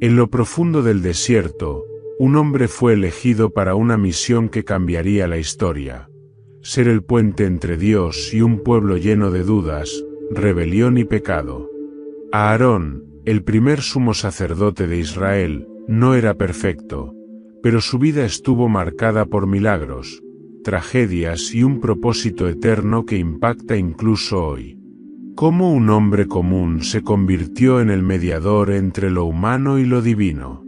En lo profundo del desierto, un hombre fue elegido para una misión que cambiaría la historia: ser el puente entre Dios y un pueblo lleno de dudas, rebelión y pecado. Aarón, el primer sumo sacerdote de Israel, no era perfecto, pero su vida estuvo marcada por milagros, tragedias y un propósito eterno que impacta incluso hoy. ¿Cómo un hombre común se convirtió en el mediador entre lo humano y lo divino?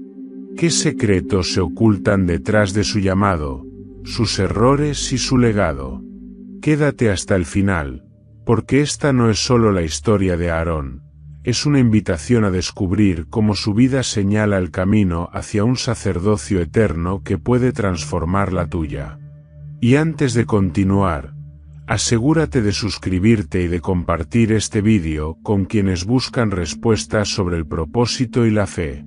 ¿Qué secretos se ocultan detrás de su llamado, sus errores y su legado? Quédate hasta el final, porque esta no es solo la historia de Aarón, es una invitación a descubrir cómo su vida señala el camino hacia un sacerdocio eterno que puede transformar la tuya. Y antes de continuar, asegúrate de suscribirte y de compartir este vídeo con quienes buscan respuestas sobre el propósito y la fe.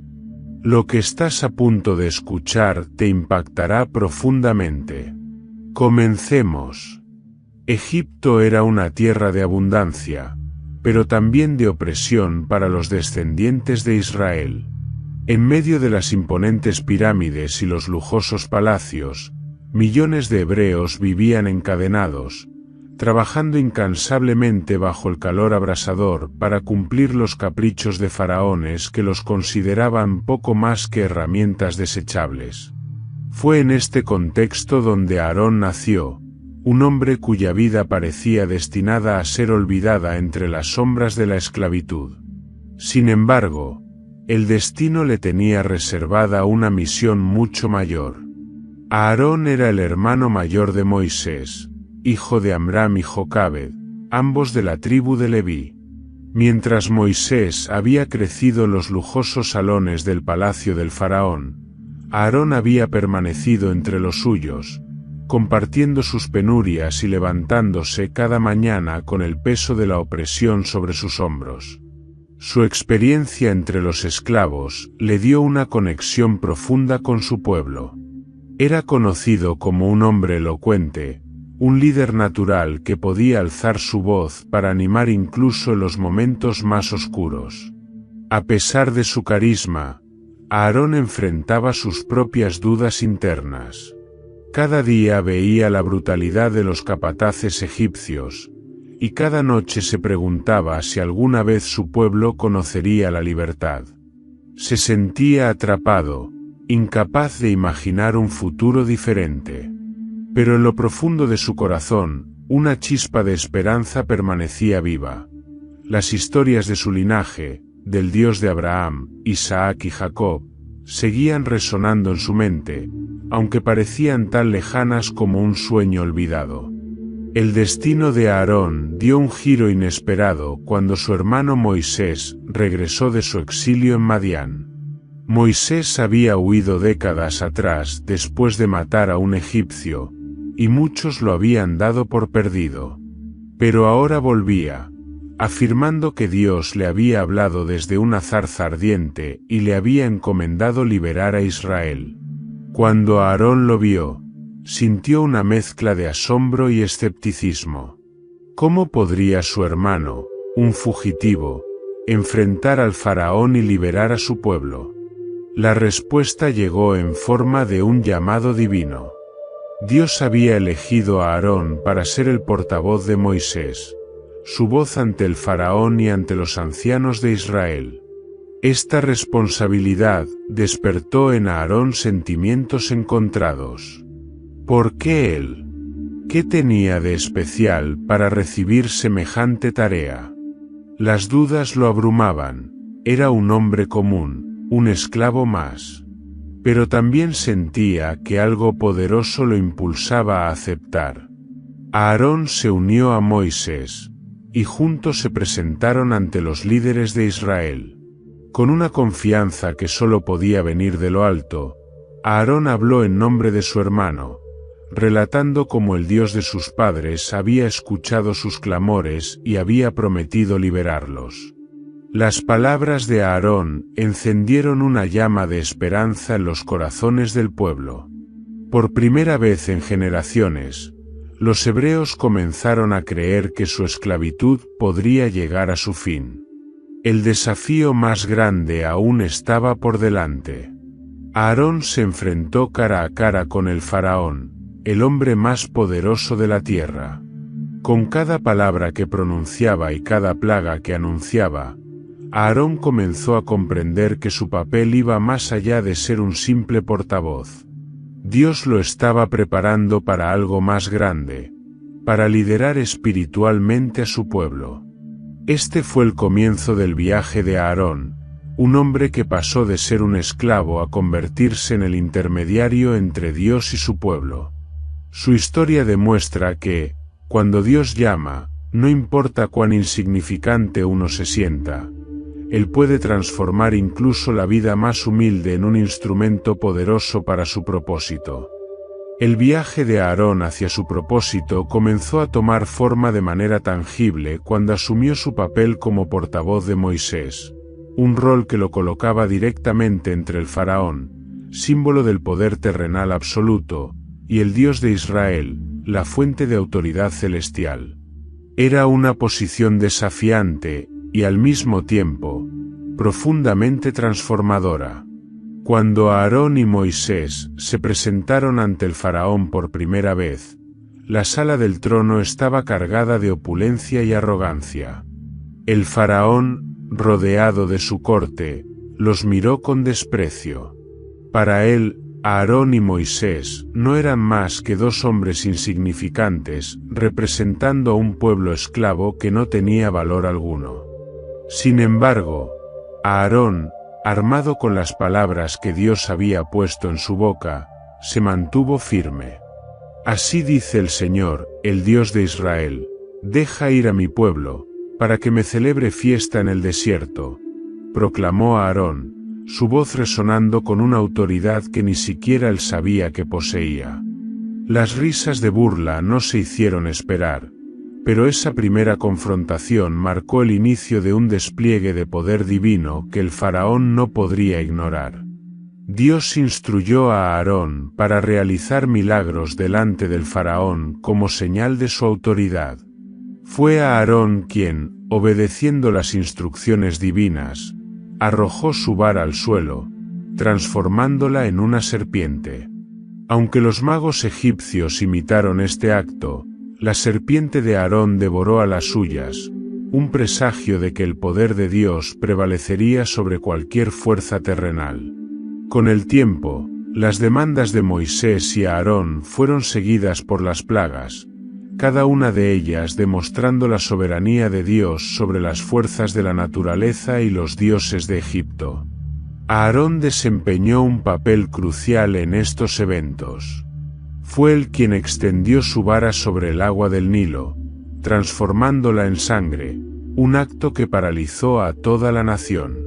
Lo que estás a punto de escuchar te impactará profundamente. Comencemos. Egipto era una tierra de abundancia, pero también de opresión para los descendientes de Israel. En medio de las imponentes pirámides y los lujosos palacios, millones de hebreos vivían encadenados, trabajando incansablemente bajo el calor abrasador para cumplir los caprichos de faraones que los consideraban poco más que herramientas desechables. Fue en este contexto donde Aarón nació, un hombre cuya vida parecía destinada a ser olvidada entre las sombras de la esclavitud. Sin embargo, el destino le tenía reservada una misión mucho mayor. Aarón era el hermano mayor de Moisés, hijo de Amram y Jocabed, ambos de la tribu de Leví. Mientras Moisés había crecido en los lujosos salones del palacio del faraón, Aarón había permanecido entre los suyos, compartiendo sus penurias y levantándose cada mañana con el peso de la opresión sobre sus hombros. Su experiencia entre los esclavos le dio una conexión profunda con su pueblo. Era conocido como un hombre elocuente, un líder natural que podía alzar su voz para animar incluso en los momentos más oscuros. A pesar de su carisma, Aarón enfrentaba sus propias dudas internas. Cada día veía la brutalidad de los capataces egipcios, y cada noche se preguntaba si alguna vez su pueblo conocería la libertad. Se sentía atrapado, incapaz de imaginar un futuro diferente. Pero en lo profundo de su corazón, una chispa de esperanza permanecía viva. Las historias de su linaje, del Dios de Abraham, Isaac y Jacob, seguían resonando en su mente, aunque parecían tan lejanas como un sueño olvidado. El destino de Aarón dio un giro inesperado cuando su hermano Moisés regresó de su exilio en Madián. Moisés había huido décadas atrás después de matar a un egipcio, y muchos lo habían dado por perdido. Pero ahora volvía, afirmando que Dios le había hablado desde una zarza ardiente y le había encomendado liberar a Israel. Cuando Aarón lo vio, sintió una mezcla de asombro y escepticismo. ¿Cómo podría su hermano, un fugitivo, enfrentar al faraón y liberar a su pueblo? La respuesta llegó en forma de un llamado divino. Dios había elegido a Aarón para ser el portavoz de Moisés, su voz ante el faraón y ante los ancianos de Israel. Esta responsabilidad despertó en Aarón sentimientos encontrados. ¿Por qué él? ¿Qué tenía de especial para recibir semejante tarea? Las dudas lo abrumaban. Era un hombre común, un esclavo más. Pero también sentía que algo poderoso lo impulsaba a aceptar. Aarón se unió a Moisés, y juntos se presentaron ante los líderes de Israel. Con una confianza que solo podía venir de lo alto, Aarón habló en nombre de su hermano, relatando cómo el Dios de sus padres había escuchado sus clamores y había prometido liberarlos. Las palabras de Aarón encendieron una llama de esperanza en los corazones del pueblo. Por primera vez en generaciones, los hebreos comenzaron a creer que su esclavitud podría llegar a su fin. El desafío más grande aún estaba por delante. Aarón se enfrentó cara a cara con el faraón, el hombre más poderoso de la tierra. Con cada palabra que pronunciaba y cada plaga que anunciaba, Aarón comenzó a comprender que su papel iba más allá de ser un simple portavoz. Dios lo estaba preparando para algo más grande, para liderar espiritualmente a su pueblo. Este fue el comienzo del viaje de Aarón, un hombre que pasó de ser un esclavo a convertirse en el intermediario entre Dios y su pueblo. Su historia demuestra que, cuando Dios llama, no importa cuán insignificante uno se sienta, Él puede transformar incluso la vida más humilde en un instrumento poderoso para su propósito. El viaje de Aarón hacia su propósito comenzó a tomar forma de manera tangible cuando asumió su papel como portavoz de Moisés, un rol que lo colocaba directamente entre el faraón, símbolo del poder terrenal absoluto, y el Dios de Israel, la fuente de autoridad celestial. Era una posición desafiante, y al mismo tiempo, profundamente transformadora. Cuando Aarón y Moisés se presentaron ante el faraón por primera vez, la sala del trono estaba cargada de opulencia y arrogancia. El faraón, rodeado de su corte, los miró con desprecio. Para él, Aarón y Moisés no eran más que dos hombres insignificantes, representando a un pueblo esclavo que no tenía valor alguno. Sin embargo, Aarón, armado con las palabras que Dios había puesto en su boca, se mantuvo firme. Así dice el Señor, el Dios de Israel: deja ir a mi pueblo, para que me celebre fiesta en el desierto, proclamó Aarón, su voz resonando con una autoridad que ni siquiera él sabía que poseía. Las risas de burla no se hicieron esperar, pero esa primera confrontación marcó el inicio de un despliegue de poder divino que el faraón no podría ignorar. Dios instruyó a Aarón para realizar milagros delante del faraón como señal de su autoridad. Fue Aarón quien, obedeciendo las instrucciones divinas, arrojó su vara al suelo, transformándola en una serpiente. Aunque los magos egipcios imitaron este acto, la serpiente de Aarón devoró a las suyas, un presagio de que el poder de Dios prevalecería sobre cualquier fuerza terrenal. Con el tiempo, las demandas de Moisés y Aarón fueron seguidas por las plagas, cada una de ellas demostrando la soberanía de Dios sobre las fuerzas de la naturaleza y los dioses de Egipto. Aarón desempeñó un papel crucial en estos eventos. Fue él quien extendió su vara sobre el agua del Nilo, transformándola en sangre, un acto que paralizó a toda la nación.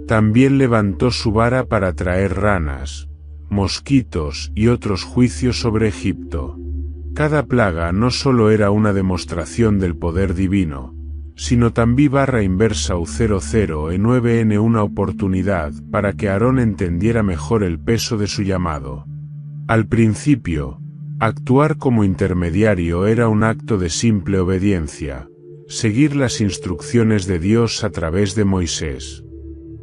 También levantó su vara para traer ranas, mosquitos y otros juicios sobre Egipto. Cada plaga no solo era una demostración del poder divino, sino también barra inversa U00 en 9N una oportunidad para que Aarón entendiera mejor el peso de su llamado. Al principio, actuar como intermediario era un acto de simple obediencia, seguir las instrucciones de Dios a través de Moisés.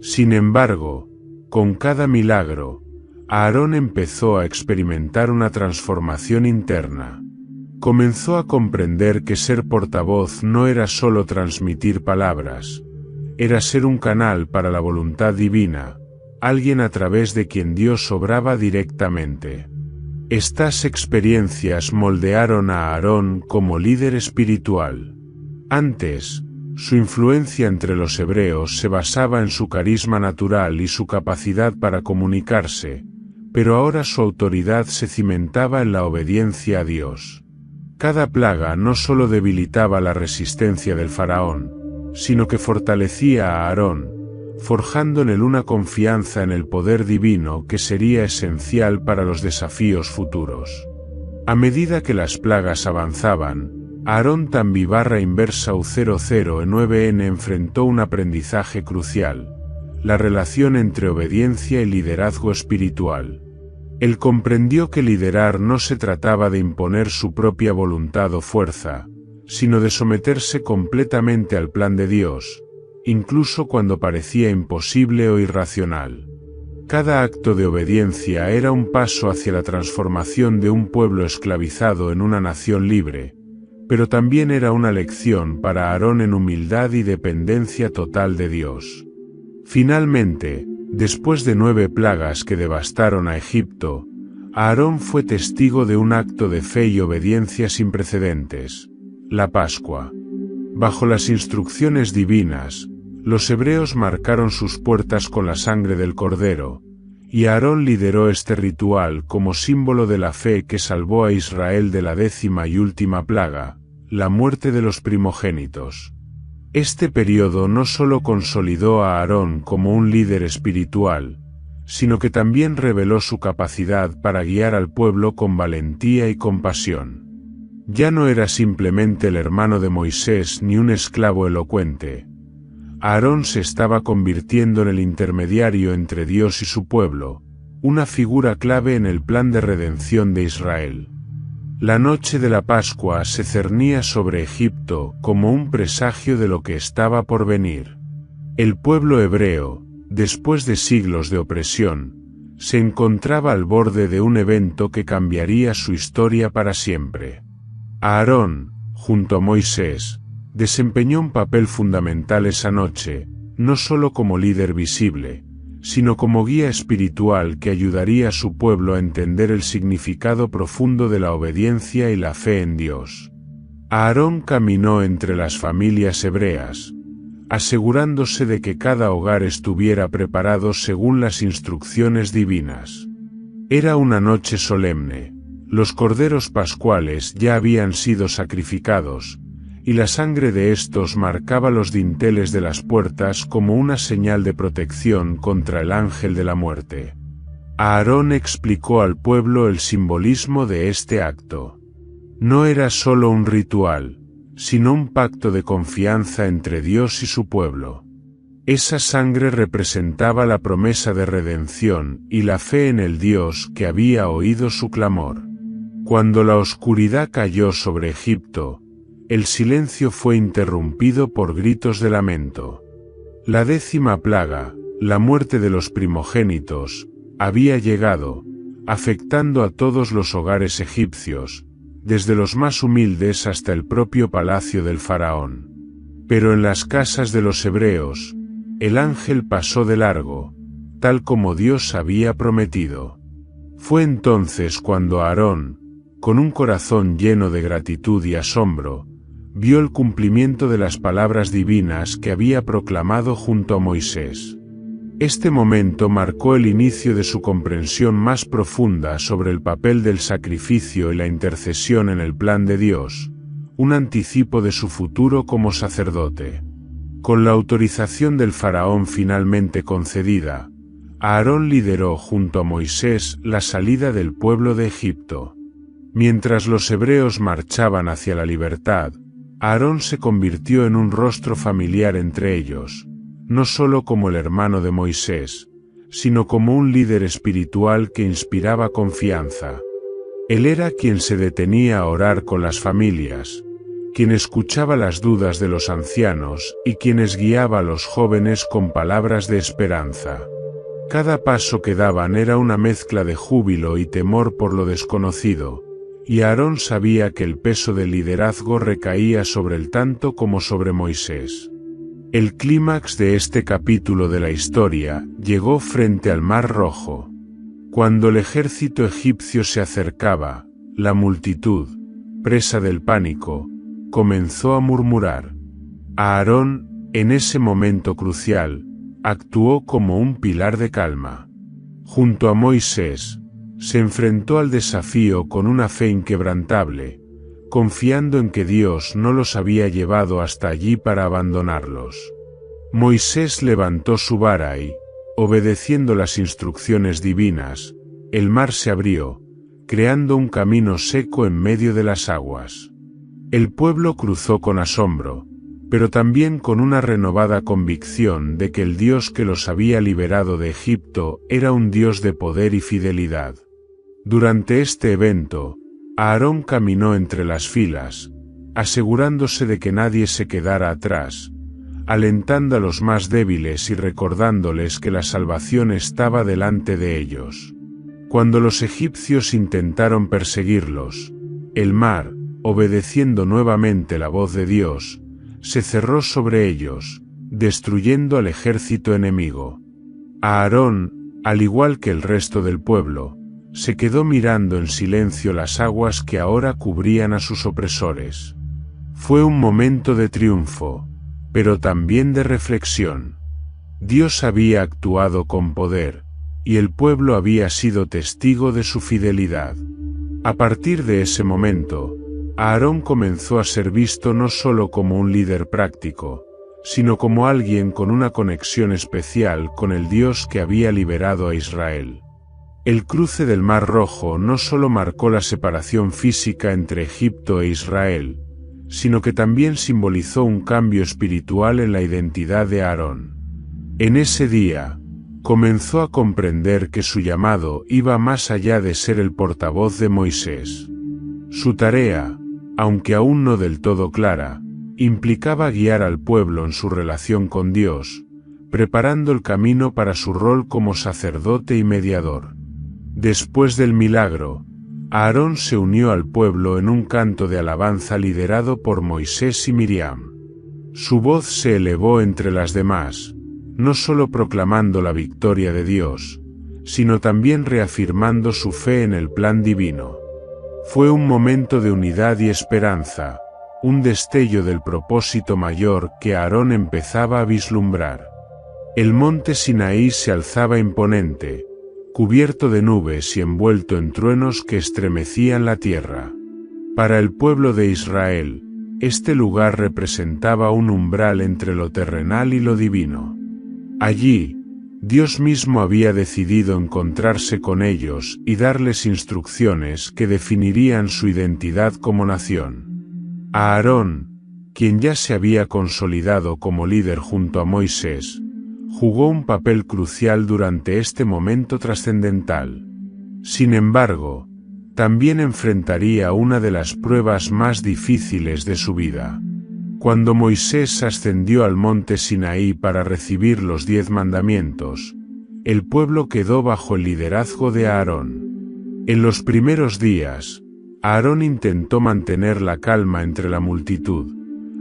Sin embargo, con cada milagro, Aarón empezó a experimentar una transformación interna. Comenzó a comprender que ser portavoz no era solo transmitir palabras, era ser un canal para la voluntad divina, alguien a través de quien Dios obraba directamente. Estas experiencias moldearon a Aarón como líder espiritual. Antes, su influencia entre los hebreos se basaba en su carisma natural y su capacidad para comunicarse, pero ahora su autoridad se cimentaba en la obediencia a Dios. Cada plaga no solo debilitaba la resistencia del faraón, sino que fortalecía a Aarón, forjando en él una confianza en el poder divino que sería esencial para los desafíos futuros. A medida que las plagas avanzaban, Aarón también barra inversa U00 en 9N enfrentó un aprendizaje crucial, la relación entre obediencia y liderazgo espiritual. Él comprendió que liderar no se trataba de imponer su propia voluntad o fuerza, sino de someterse completamente al plan de Dios, incluso cuando parecía imposible o irracional. Cada acto de obediencia era un paso hacia la transformación de un pueblo esclavizado en una nación libre, pero también era una lección para Aarón en humildad y dependencia total de Dios. Finalmente, después de 9 plagas que devastaron a Egipto, Aarón fue testigo de un acto de fe y obediencia sin precedentes: la Pascua. Bajo las instrucciones divinas, los hebreos marcaron sus puertas con la sangre del cordero, y Aarón lideró este ritual como símbolo de la fe que salvó a Israel de la 10ª y última plaga, la muerte de los primogénitos. Este periodo no solo consolidó a Aarón como un líder espiritual, sino que también reveló su capacidad para guiar al pueblo con valentía y compasión. Ya no era simplemente el hermano de Moisés ni un esclavo elocuente. Aarón se estaba convirtiendo en el intermediario entre Dios y su pueblo, una figura clave en el plan de redención de Israel. La noche de la Pascua se cernía sobre Egipto como un presagio de lo que estaba por venir. El pueblo hebreo, después de siglos de opresión, se encontraba al borde de un evento que cambiaría su historia para siempre. Aarón, junto a Moisés, desempeñó un papel fundamental esa noche, no solo como líder visible, sino como guía espiritual que ayudaría a su pueblo a entender el significado profundo de la obediencia y la fe en Dios. Aarón caminó entre las familias hebreas, asegurándose de que cada hogar estuviera preparado según las instrucciones divinas. Era una noche solemne, los corderos pascuales ya habían sido sacrificados, y la sangre de estos marcaba los dinteles de las puertas como una señal de protección contra el ángel de la muerte. Aarón explicó al pueblo el simbolismo de este acto. No era solo un ritual, sino un pacto de confianza entre Dios y su pueblo. Esa sangre representaba la promesa de redención y la fe en el Dios que había oído su clamor. Cuando la oscuridad cayó sobre Egipto, el silencio fue interrumpido por gritos de lamento. La 10ª plaga, la muerte de los primogénitos, había llegado, afectando a todos los hogares egipcios, desde los más humildes hasta el propio palacio del faraón. Pero en las casas de los hebreos, el ángel pasó de largo, tal como Dios había prometido. Fue entonces cuando Aarón, con un corazón lleno de gratitud y asombro, vio el cumplimiento de las palabras divinas que había proclamado junto a Moisés. Este momento marcó el inicio de su comprensión más profunda sobre el papel del sacrificio y la intercesión en el plan de Dios, un anticipo de su futuro como sacerdote. Con la autorización del faraón finalmente concedida, Aarón lideró junto a Moisés la salida del pueblo de Egipto. Mientras los hebreos marchaban hacia la libertad, Aarón se convirtió en un rostro familiar entre ellos, no solo como el hermano de Moisés, sino como un líder espiritual que inspiraba confianza. Él era quien se detenía a orar con las familias, quien escuchaba las dudas de los ancianos y quienes guiaba a los jóvenes con palabras de esperanza. Cada paso que daban era una mezcla de júbilo y temor por lo desconocido, y Aarón sabía que el peso del liderazgo recaía sobre él tanto como sobre Moisés. El clímax de este capítulo de la historia llegó frente al Mar Rojo. Cuando el ejército egipcio se acercaba, la multitud, presa del pánico, comenzó a murmurar. Aarón, en ese momento crucial, actuó como un pilar de calma. Junto a Moisés, se enfrentó al desafío con una fe inquebrantable, confiando en que Dios no los había llevado hasta allí para abandonarlos. Moisés levantó su vara y, obedeciendo las instrucciones divinas, el mar se abrió, creando un camino seco en medio de las aguas. El pueblo cruzó con asombro, pero también con una renovada convicción de que el Dios que los había liberado de Egipto era un Dios de poder y fidelidad. Durante este evento, Aarón caminó entre las filas, asegurándose de que nadie se quedara atrás, alentando a los más débiles y recordándoles que la salvación estaba delante de ellos. Cuando los egipcios intentaron perseguirlos, el mar, obedeciendo nuevamente la voz de Dios, se cerró sobre ellos, destruyendo al ejército enemigo. Aarón, al igual que el resto del pueblo, se quedó mirando en silencio las aguas que ahora cubrían a sus opresores. Fue un momento de triunfo, pero también de reflexión. Dios había actuado con poder, y el pueblo había sido testigo de su fidelidad. A partir de ese momento, Aarón comenzó a ser visto no solo como un líder práctico, sino como alguien con una conexión especial con el Dios que había liberado a Israel. El cruce del Mar Rojo no solo marcó la separación física entre Egipto e Israel, sino que también simbolizó un cambio espiritual en la identidad de Aarón. En ese día, comenzó a comprender que su llamado iba más allá de ser el portavoz de Moisés. Su tarea, aunque aún no del todo clara, implicaba guiar al pueblo en su relación con Dios, preparando el camino para su rol como sacerdote y mediador. Después del milagro, Aarón se unió al pueblo en un canto de alabanza liderado por Moisés y Miriam. Su voz se elevó entre las demás, no solo proclamando la victoria de Dios, sino también reafirmando su fe en el plan divino. Fue un momento de unidad y esperanza, un destello del propósito mayor que Aarón empezaba a vislumbrar. El monte Sinaí se alzaba imponente, cubierto de nubes y envuelto en truenos que estremecían la tierra. Para el pueblo de Israel, este lugar representaba un umbral entre lo terrenal y lo divino. Allí, Dios mismo había decidido encontrarse con ellos y darles instrucciones que definirían su identidad como nación. Aarón, quien ya se había consolidado como líder junto a Moisés, jugó un papel crucial durante este momento trascendental. Sin embargo, también enfrentaría una de las pruebas más difíciles de su vida. Cuando Moisés ascendió al monte Sinaí para recibir los 10 mandamientos, el pueblo quedó bajo el liderazgo de Aarón. En los primeros días, Aarón intentó mantener la calma entre la multitud,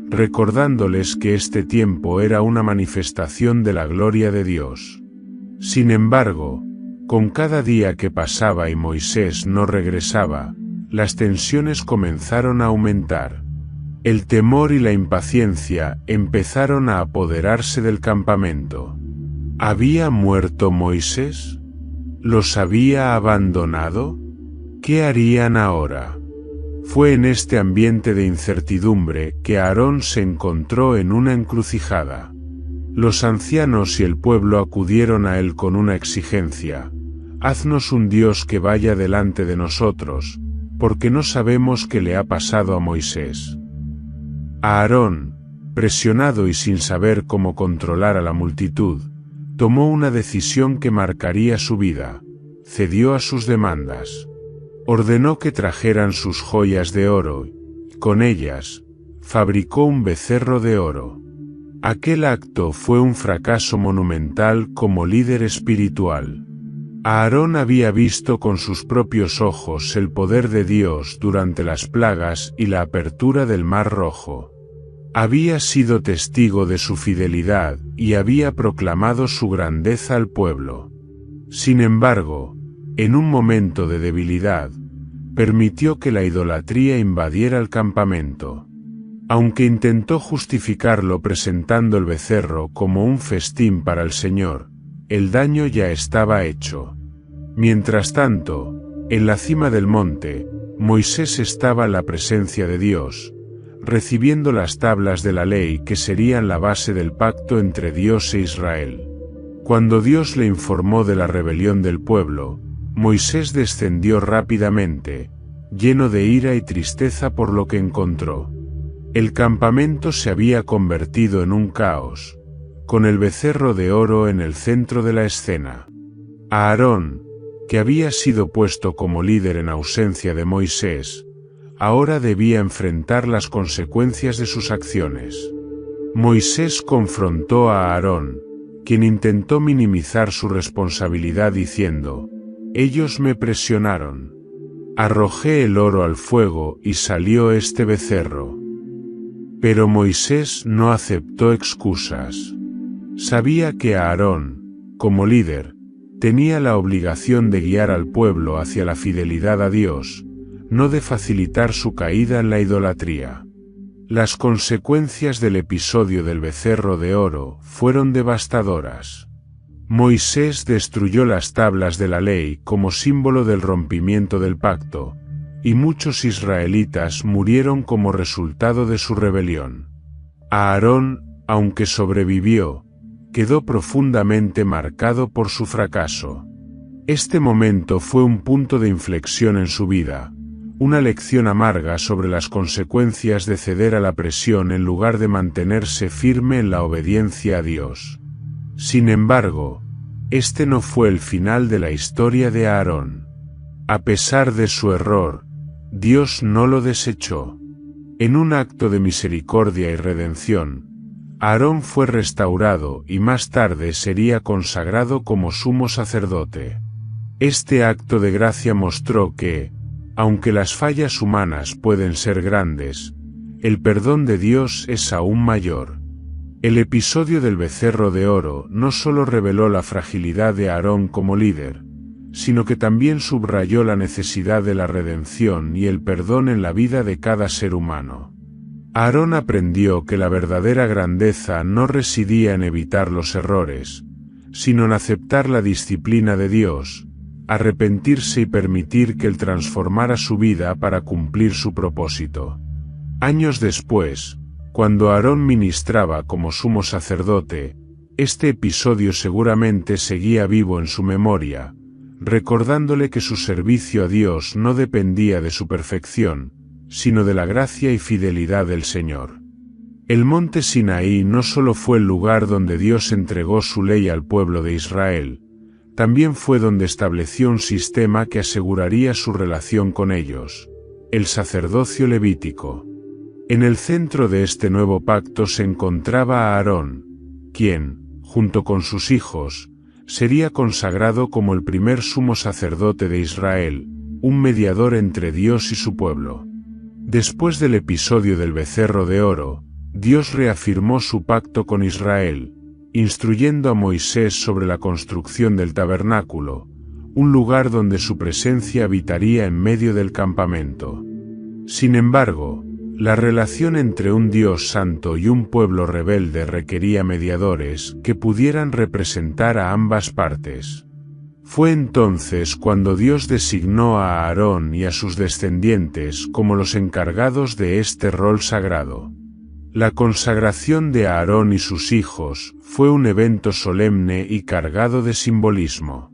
recordándoles que este tiempo era una manifestación de la gloria de Dios. Sin embargo, con cada día que pasaba y Moisés no regresaba, las tensiones comenzaron a aumentar. El temor y la impaciencia empezaron a apoderarse del campamento. ¿Había muerto Moisés? ¿Los había abandonado? ¿Qué harían ahora? Fue en este ambiente de incertidumbre que Aarón se encontró en una encrucijada. Los ancianos y el pueblo acudieron a él con una exigencia: haznos un Dios que vaya delante de nosotros, porque no sabemos qué le ha pasado a Moisés. Aarón, presionado y sin saber cómo controlar a la multitud, tomó una decisión que marcaría su vida: cedió a sus demandas. Ordenó que trajeran sus joyas de oro, y con ellas, fabricó un becerro de oro. Aquel acto fue un fracaso monumental como líder espiritual. Aarón había visto con sus propios ojos el poder de Dios durante las plagas y la apertura del Mar Rojo. Había sido testigo de su fidelidad y había proclamado su grandeza al pueblo. Sin embargo, en un momento de debilidad, permitió que la idolatría invadiera el campamento. Aunque intentó justificarlo presentando el becerro como un festín para el Señor, el daño ya estaba hecho. Mientras tanto, en la cima del monte, Moisés estaba en la presencia de Dios, recibiendo las tablas de la ley que serían la base del pacto entre Dios e Israel. Cuando Dios le informó de la rebelión del pueblo, Moisés descendió rápidamente, lleno de ira y tristeza por lo que encontró. El campamento se había convertido en un caos, con el becerro de oro en el centro de la escena. Aarón, que había sido puesto como líder en ausencia de Moisés, ahora debía enfrentar las consecuencias de sus acciones. Moisés confrontó a Aarón, quien intentó minimizar su responsabilidad diciendo: «Ellos me presionaron. Arrojé el oro al fuego y salió este becerro». Pero Moisés no aceptó excusas. Sabía que Aarón, como líder, tenía la obligación de guiar al pueblo hacia la fidelidad a Dios, no de facilitar su caída en la idolatría. Las consecuencias del episodio del becerro de oro fueron devastadoras. Moisés destruyó las tablas de la ley como símbolo del rompimiento del pacto, y muchos israelitas murieron como resultado de su rebelión. Aarón, aunque sobrevivió, quedó profundamente marcado por su fracaso. Este momento fue un punto de inflexión en su vida, una lección amarga sobre las consecuencias de ceder a la presión en lugar de mantenerse firme en la obediencia a Dios. Sin embargo, este no fue el final de la historia de Aarón. A pesar de su error, Dios no lo desechó. En un acto de misericordia y redención, Aarón fue restaurado y más tarde sería consagrado como sumo sacerdote. Este acto de gracia mostró que, aunque las fallas humanas pueden ser grandes, el perdón de Dios es aún mayor. El episodio del becerro de oro no solo reveló la fragilidad de Aarón como líder, sino que también subrayó la necesidad de la redención y el perdón en la vida de cada ser humano. Aarón aprendió que la verdadera grandeza no residía en evitar los errores, sino en aceptar la disciplina de Dios, arrepentirse y permitir que Él transformara su vida para cumplir su propósito. Años después, cuando Aarón ministraba como sumo sacerdote, este episodio seguramente seguía vivo en su memoria, recordándole que su servicio a Dios no dependía de su perfección, sino de la gracia y fidelidad del Señor. El monte Sinaí no solo fue el lugar donde Dios entregó su ley al pueblo de Israel, también fue donde estableció un sistema que aseguraría su relación con ellos, el sacerdocio levítico. En el centro de este nuevo pacto se encontraba a Aarón, quien, junto con sus hijos, sería consagrado como el primer sumo sacerdote de Israel, un mediador entre Dios y su pueblo. Después del episodio del becerro de oro, Dios reafirmó su pacto con Israel, instruyendo a Moisés sobre la construcción del tabernáculo, un lugar donde su presencia habitaría en medio del campamento. Sin embargo, la relación entre un Dios santo y un pueblo rebelde requería mediadores que pudieran representar a ambas partes. Fue entonces cuando Dios designó a Aarón y a sus descendientes como los encargados de este rol sagrado. La consagración de Aarón y sus hijos fue un evento solemne y cargado de simbolismo.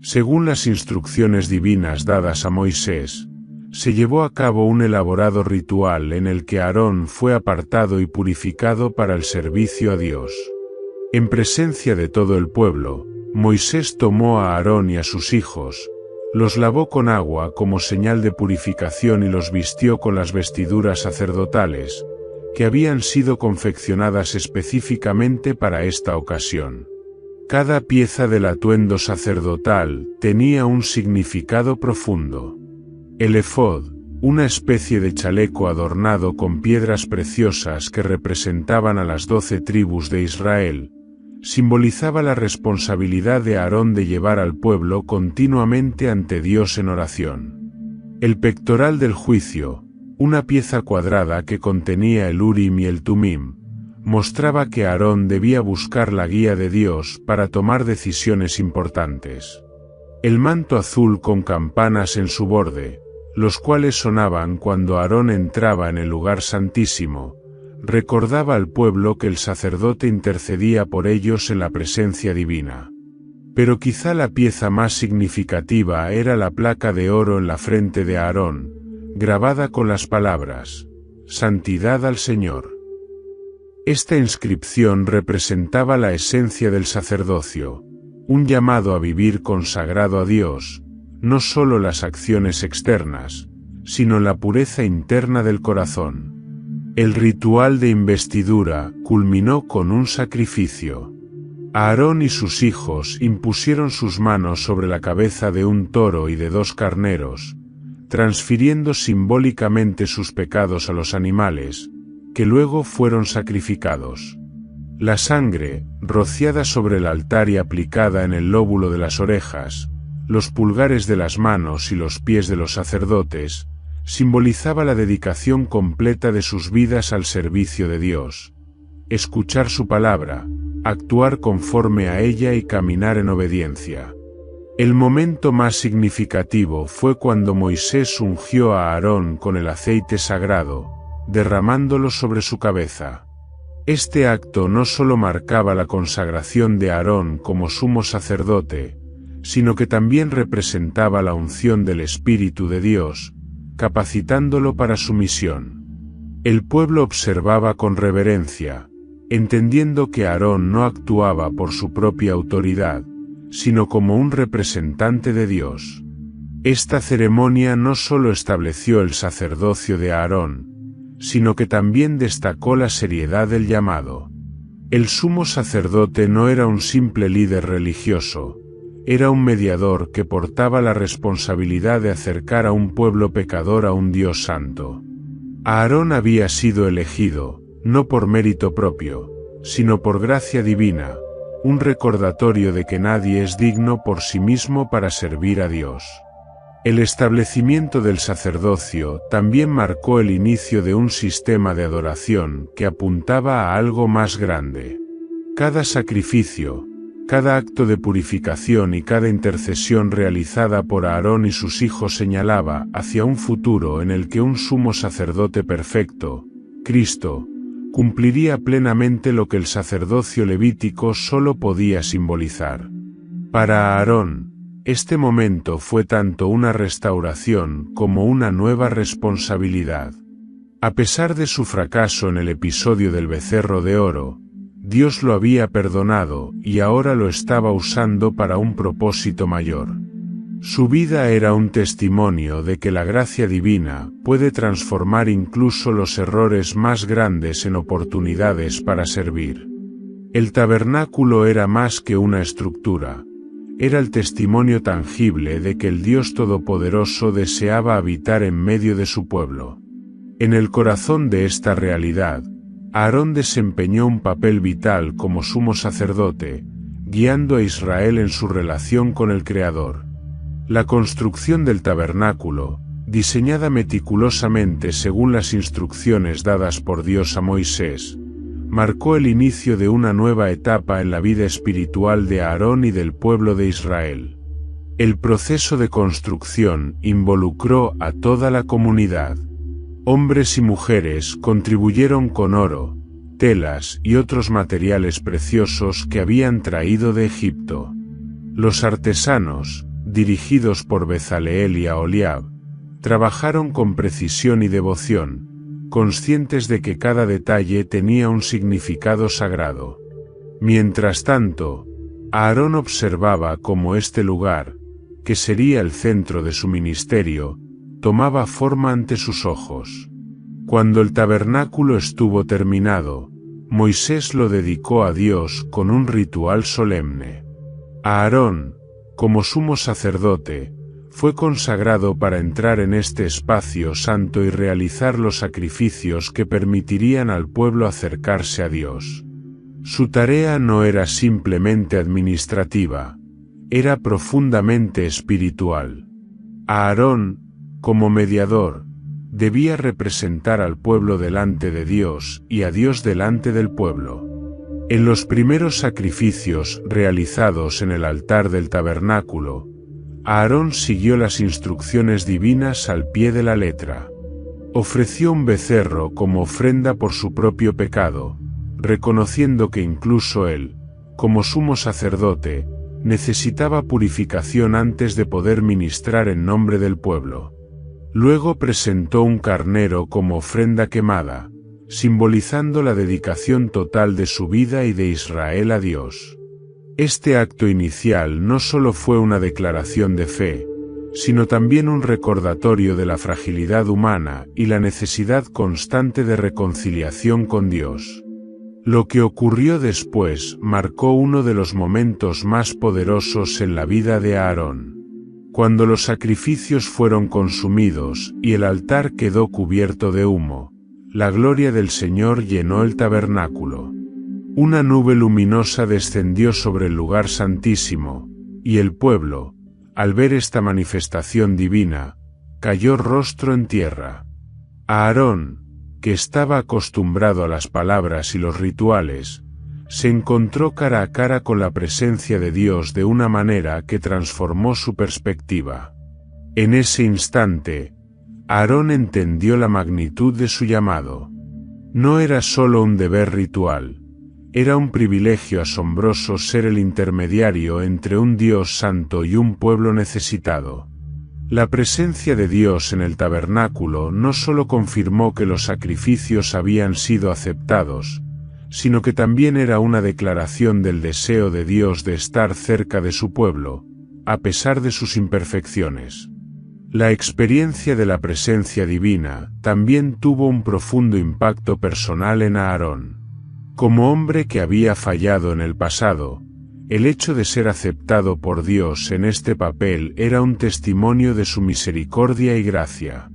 Según las instrucciones divinas dadas a Moisés, se llevó a cabo un elaborado ritual en el que Aarón fue apartado y purificado para el servicio a Dios. En presencia de todo el pueblo, Moisés tomó a Aarón y a sus hijos, los lavó con agua como señal de purificación y los vistió con las vestiduras sacerdotales, que habían sido confeccionadas específicamente para esta ocasión. Cada pieza del atuendo sacerdotal tenía un significado profundo. El efod, una especie de chaleco adornado con piedras preciosas que representaban a las 12 tribus de Israel, simbolizaba la responsabilidad de Aarón de llevar al pueblo continuamente ante Dios en oración. El pectoral del juicio, una pieza cuadrada que contenía el Urim y el Tumim, mostraba que Aarón debía buscar la guía de Dios para tomar decisiones importantes. El manto azul con campanas en su borde, los cuales sonaban cuando Aarón entraba en el lugar santísimo, recordaba al pueblo que el sacerdote intercedía por ellos en la presencia divina. Pero quizá la pieza más significativa era la placa de oro en la frente de Aarón, grabada con las palabras: «Santidad al Señor». Esta inscripción representaba la esencia del sacerdocio, un llamado a vivir consagrado a Dios, no solo las acciones externas, sino la pureza interna del corazón. El ritual de investidura culminó con un sacrificio. Aarón y sus hijos impusieron sus manos sobre la cabeza de un toro y de 2 carneros, transfiriendo simbólicamente sus pecados a los animales, que luego fueron sacrificados. La sangre, rociada sobre el altar y aplicada en el lóbulo de las orejas, los pulgares de las manos y los pies de los sacerdotes, simbolizaba la dedicación completa de sus vidas al servicio de Dios. Escuchar su palabra, actuar conforme a ella y caminar en obediencia. El momento más significativo fue cuando Moisés ungió a Aarón con el aceite sagrado, derramándolo sobre su cabeza. Este acto no solo marcaba la consagración de Aarón como sumo sacerdote, sino que también representaba la unción del Espíritu de Dios, capacitándolo para su misión. El pueblo observaba con reverencia, entendiendo que Aarón no actuaba por su propia autoridad, sino como un representante de Dios. Esta ceremonia no solo estableció el sacerdocio de Aarón, sino que también destacó la seriedad del llamado. El sumo sacerdote no era un simple líder religioso, era un mediador que portaba la responsabilidad de acercar a un pueblo pecador a un Dios santo. Aarón había sido elegido, no por mérito propio, sino por gracia divina, un recordatorio de que nadie es digno por sí mismo para servir a Dios. El establecimiento del sacerdocio también marcó el inicio de un sistema de adoración que apuntaba a algo más grande. Cada sacrificio, cada acto de purificación y cada intercesión realizada por Aarón y sus hijos señalaba hacia un futuro en el que un sumo sacerdote perfecto, Cristo, cumpliría plenamente lo que el sacerdocio levítico solo podía simbolizar. Para Aarón, este momento fue tanto una restauración como una nueva responsabilidad. A pesar de su fracaso en el episodio del becerro de oro, Dios lo había perdonado y ahora lo estaba usando para un propósito mayor. Su vida era un testimonio de que la gracia divina puede transformar incluso los errores más grandes en oportunidades para servir. El tabernáculo era más que una estructura. Era el testimonio tangible de que el Dios Todopoderoso deseaba habitar en medio de su pueblo. En el corazón de esta realidad, Aarón desempeñó un papel vital como sumo sacerdote, guiando a Israel en su relación con el Creador. La construcción del tabernáculo, diseñada meticulosamente según las instrucciones dadas por Dios a Moisés, marcó el inicio de una nueva etapa en la vida espiritual de Aarón y del pueblo de Israel. El proceso de construcción involucró a toda la comunidad. Hombres y mujeres contribuyeron con oro, telas y otros materiales preciosos que habían traído de Egipto. Los artesanos, dirigidos por Bezaleel y Aholiab, trabajaron con precisión y devoción, conscientes de que cada detalle tenía un significado sagrado. Mientras tanto, Aarón observaba cómo este lugar, que sería el centro de su ministerio, tomaba forma ante sus ojos. Cuando el tabernáculo estuvo terminado, Moisés lo dedicó a Dios con un ritual solemne. Aarón, como sumo sacerdote, fue consagrado para entrar en este espacio santo y realizar los sacrificios que permitirían al pueblo acercarse a Dios. Su tarea no era simplemente administrativa, era profundamente espiritual. Aarón, como mediador, debía representar al pueblo delante de Dios y a Dios delante del pueblo. En los primeros sacrificios realizados en el altar del tabernáculo, Aarón siguió las instrucciones divinas al pie de la letra. Ofreció un becerro como ofrenda por su propio pecado, reconociendo que incluso él, como sumo sacerdote, necesitaba purificación antes de poder ministrar en nombre del pueblo. Luego presentó un carnero como ofrenda quemada, simbolizando la dedicación total de su vida y de Israel a Dios. Este acto inicial no solo fue una declaración de fe, sino también un recordatorio de la fragilidad humana y la necesidad constante de reconciliación con Dios. Lo que ocurrió después marcó uno de los momentos más poderosos en la vida de Aarón. Cuando los sacrificios fueron consumidos y el altar quedó cubierto de humo, la gloria del Señor llenó el tabernáculo. Una nube luminosa descendió sobre el lugar santísimo, y el pueblo, al ver esta manifestación divina, cayó rostro en tierra. Aarón, que estaba acostumbrado a las palabras y los rituales, se encontró cara a cara con la presencia de Dios de una manera que transformó su perspectiva. En ese instante, Aarón entendió la magnitud de su llamado. No era solo un deber ritual, era un privilegio asombroso ser el intermediario entre un Dios santo y un pueblo necesitado. La presencia de Dios en el tabernáculo no solo confirmó que los sacrificios habían sido aceptados, sino que también era una declaración del deseo de Dios de estar cerca de su pueblo, a pesar de sus imperfecciones. La experiencia de la presencia divina también tuvo un profundo impacto personal en Aarón. Como hombre que había fallado en el pasado, el hecho de ser aceptado por Dios en este papel era un testimonio de su misericordia y gracia.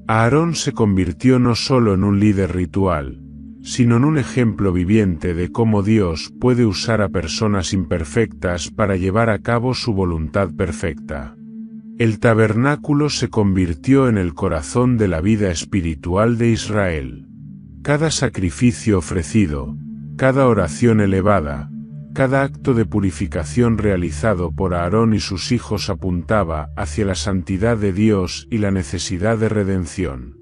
Aarón se convirtió no solo en un líder ritual, sino en un ejemplo viviente de cómo Dios puede usar a personas imperfectas para llevar a cabo su voluntad perfecta. El tabernáculo se convirtió en el corazón de la vida espiritual de Israel. Cada sacrificio ofrecido, cada oración elevada, cada acto de purificación realizado por Aarón y sus hijos apuntaba hacia la santidad de Dios y la necesidad de redención.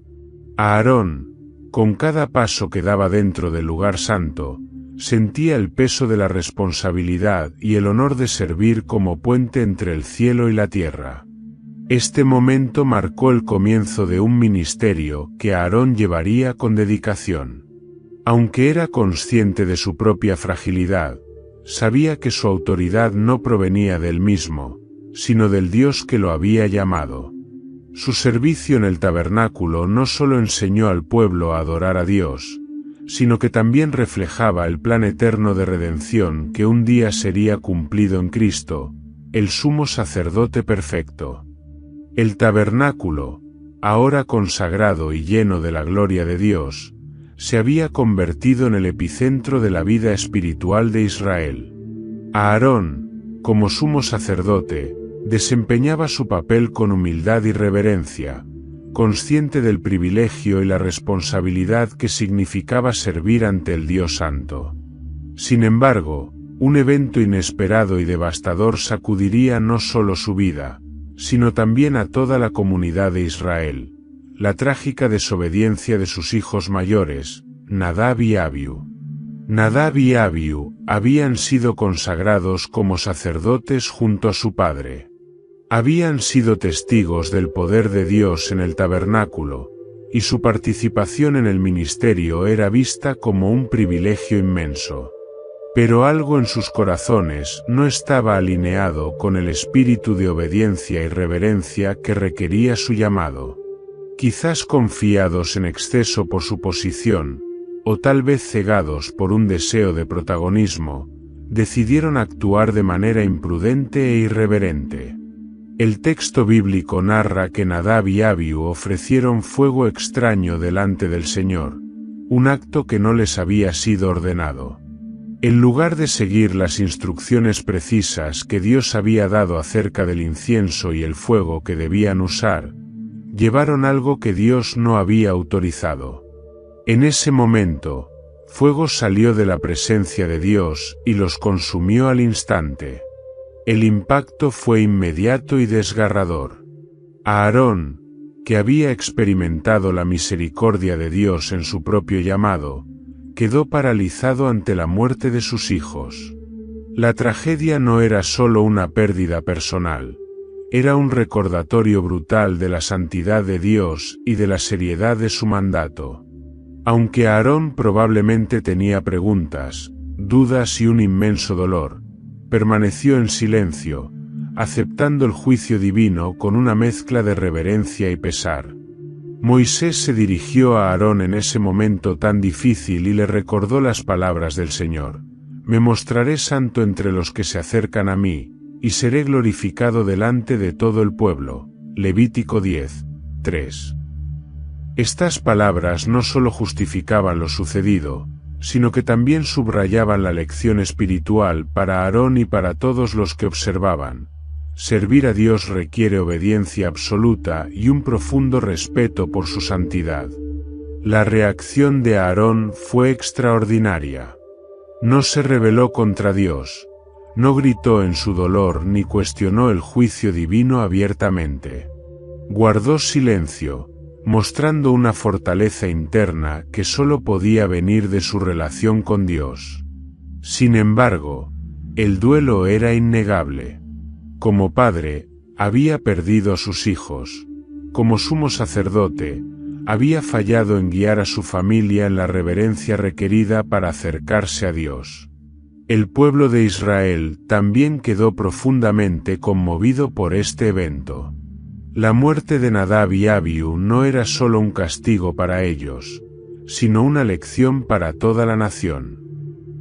Aarón, con cada paso que daba dentro del lugar santo, sentía el peso de la responsabilidad y el honor de servir como puente entre el cielo y la tierra. Este momento marcó el comienzo de un ministerio que Aarón llevaría con dedicación. Aunque era consciente de su propia fragilidad, sabía que su autoridad no provenía del mismo, sino del Dios que lo había llamado. Su servicio en el tabernáculo no solo enseñó al pueblo a adorar a Dios, sino que también reflejaba el plan eterno de redención que un día sería cumplido en Cristo, el sumo sacerdote perfecto. El tabernáculo, ahora consagrado y lleno de la gloria de Dios, se había convertido en el epicentro de la vida espiritual de Israel. Aarón, como sumo sacerdote, desempeñaba su papel con humildad y reverencia, consciente del privilegio y la responsabilidad que significaba servir ante el Dios Santo. Sin embargo, un evento inesperado y devastador sacudiría no solo su vida, sino también a toda la comunidad de Israel: la trágica desobediencia de sus hijos mayores, Nadab y Abiú. Nadab y Abiú habían sido consagrados como sacerdotes junto a su padre. Habían sido testigos del poder de Dios en el tabernáculo, y su participación en el ministerio era vista como un privilegio inmenso. Pero algo en sus corazones no estaba alineado con el espíritu de obediencia y reverencia que requería su llamado. Quizás confiados en exceso por su posición, o tal vez cegados por un deseo de protagonismo, decidieron actuar de manera imprudente e irreverente. El texto bíblico narra que Nadab y Abiú ofrecieron fuego extraño delante del Señor, un acto que no les había sido ordenado. En lugar de seguir las instrucciones precisas que Dios había dado acerca del incienso y el fuego que debían usar, llevaron algo que Dios no había autorizado. En ese momento, fuego salió de la presencia de Dios y los consumió al instante. El impacto fue inmediato y desgarrador. Aarón, que había experimentado la misericordia de Dios en su propio llamado, quedó paralizado ante la muerte de sus hijos. La tragedia no era solo una pérdida personal, era un recordatorio brutal de la santidad de Dios y de la seriedad de su mandato. Aunque Aarón probablemente tenía preguntas, dudas y un inmenso dolor, permaneció en silencio, aceptando el juicio divino con una mezcla de reverencia y pesar. Moisés se dirigió a Aarón en ese momento tan difícil y le recordó las palabras del Señor: «Me mostraré santo entre los que se acercan a mí, y seré glorificado delante de todo el pueblo». Levítico 10, 3. Estas palabras no solo justificaban lo sucedido, sino que también subrayaban la lección espiritual para Aarón y para todos los que observaban. Servir a Dios requiere obediencia absoluta y un profundo respeto por su santidad. La reacción de Aarón fue extraordinaria. No se rebeló contra Dios, no gritó en su dolor ni cuestionó el juicio divino abiertamente. Guardó silencio, mostrando una fortaleza interna que solo podía venir de su relación con Dios. Sin embargo, el duelo era innegable. Como padre, había perdido a sus hijos. Como sumo sacerdote, había fallado en guiar a su familia en la reverencia requerida para acercarse a Dios. El pueblo de Israel también quedó profundamente conmovido por este evento. La muerte de Nadab y Abiú no era solo un castigo para ellos, sino una lección para toda la nación.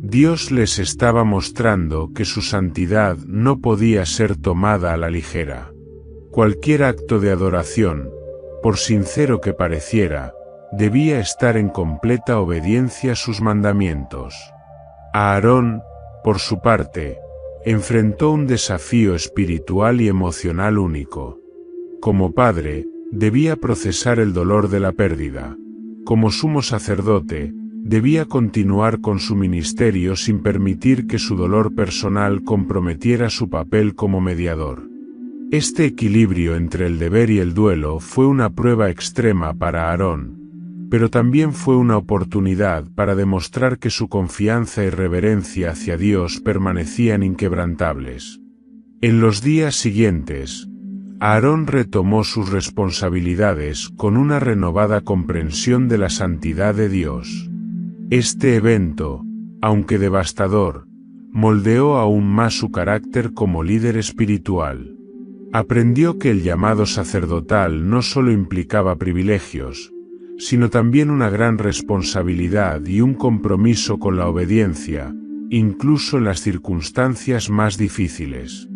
Dios les estaba mostrando que su santidad no podía ser tomada a la ligera. Cualquier acto de adoración, por sincero que pareciera, debía estar en completa obediencia a sus mandamientos. Aarón, por su parte, enfrentó un desafío espiritual y emocional único. Como padre, debía procesar el dolor de la pérdida. Como sumo sacerdote, debía continuar con su ministerio sin permitir que su dolor personal comprometiera su papel como mediador. Este equilibrio entre el deber y el duelo fue una prueba extrema para Aarón, pero también fue una oportunidad para demostrar que su confianza y reverencia hacia Dios permanecían inquebrantables. En los días siguientes, Aarón retomó sus responsabilidades con una renovada comprensión de la santidad de Dios. Este evento, aunque devastador, moldeó aún más su carácter como líder espiritual. Aprendió que el llamado sacerdotal no solo implicaba privilegios, sino también una gran responsabilidad y un compromiso con la obediencia, incluso en las circunstancias más difíciles.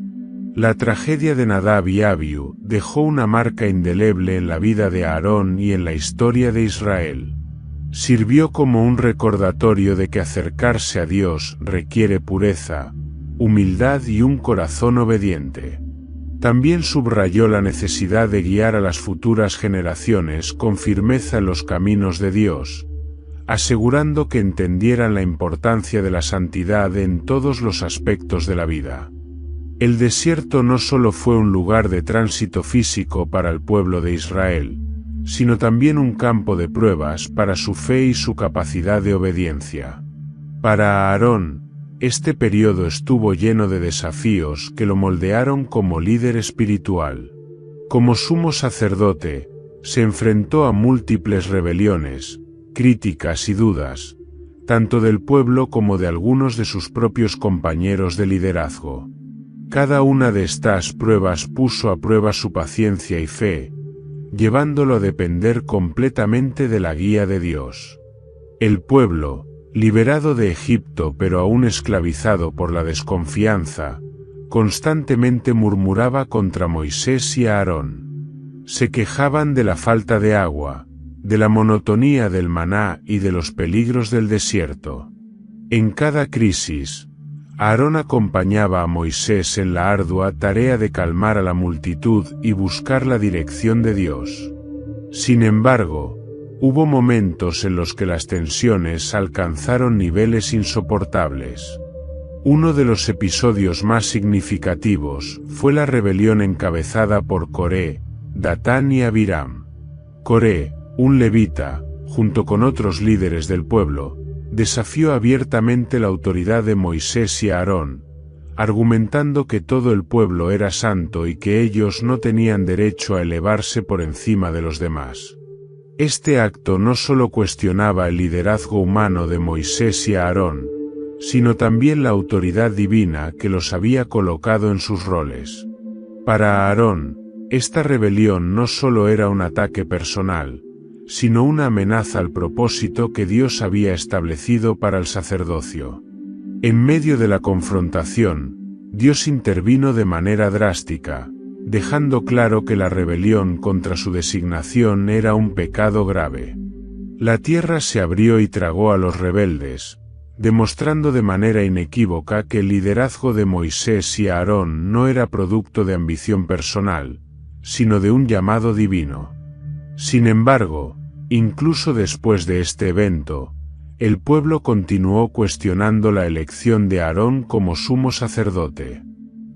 La tragedia de Nadab y Abiú dejó una marca indeleble en la vida de Aarón y en la historia de Israel. Sirvió como un recordatorio de que acercarse a Dios requiere pureza, humildad y un corazón obediente. También subrayó la necesidad de guiar a las futuras generaciones con firmeza en los caminos de Dios, asegurando que entendieran la importancia de la santidad en todos los aspectos de la vida. El desierto no solo fue un lugar de tránsito físico para el pueblo de Israel, sino también un campo de pruebas para su fe y su capacidad de obediencia. Para Aarón, este periodo estuvo lleno de desafíos que lo moldearon como líder espiritual. Como sumo sacerdote, se enfrentó a múltiples rebeliones, críticas y dudas, tanto del pueblo como de algunos de sus propios compañeros de liderazgo. Cada una de estas pruebas puso a prueba su paciencia y fe, llevándolo a depender completamente de la guía de Dios. El pueblo, liberado de Egipto pero aún esclavizado por la desconfianza, constantemente murmuraba contra Moisés y Aarón. Se quejaban de la falta de agua, de la monotonía del maná y de los peligros del desierto. En cada crisis, Aarón acompañaba a Moisés en la ardua tarea de calmar a la multitud y buscar la dirección de Dios. Sin embargo, hubo momentos en los que las tensiones alcanzaron niveles insoportables. Uno de los episodios más significativos fue la rebelión encabezada por Coré, Datán y Abiram. Coré, un levita, junto con otros líderes del pueblo, desafió abiertamente la autoridad de Moisés y Aarón, argumentando que todo el pueblo era santo y que ellos no tenían derecho a elevarse por encima de los demás. Este acto no solo cuestionaba el liderazgo humano de Moisés y Aarón, sino también la autoridad divina que los había colocado en sus roles. Para Aarón, esta rebelión no solo era un ataque personal, sino una amenaza al propósito que Dios había establecido para el sacerdocio. En medio de la confrontación, Dios intervino de manera drástica, dejando claro que la rebelión contra su designación era un pecado grave. La tierra se abrió y tragó a los rebeldes, demostrando de manera inequívoca que el liderazgo de Moisés y Aarón no era producto de ambición personal, sino de un llamado divino. Sin embargo, incluso después de este evento, el pueblo continuó cuestionando la elección de Aarón como sumo sacerdote.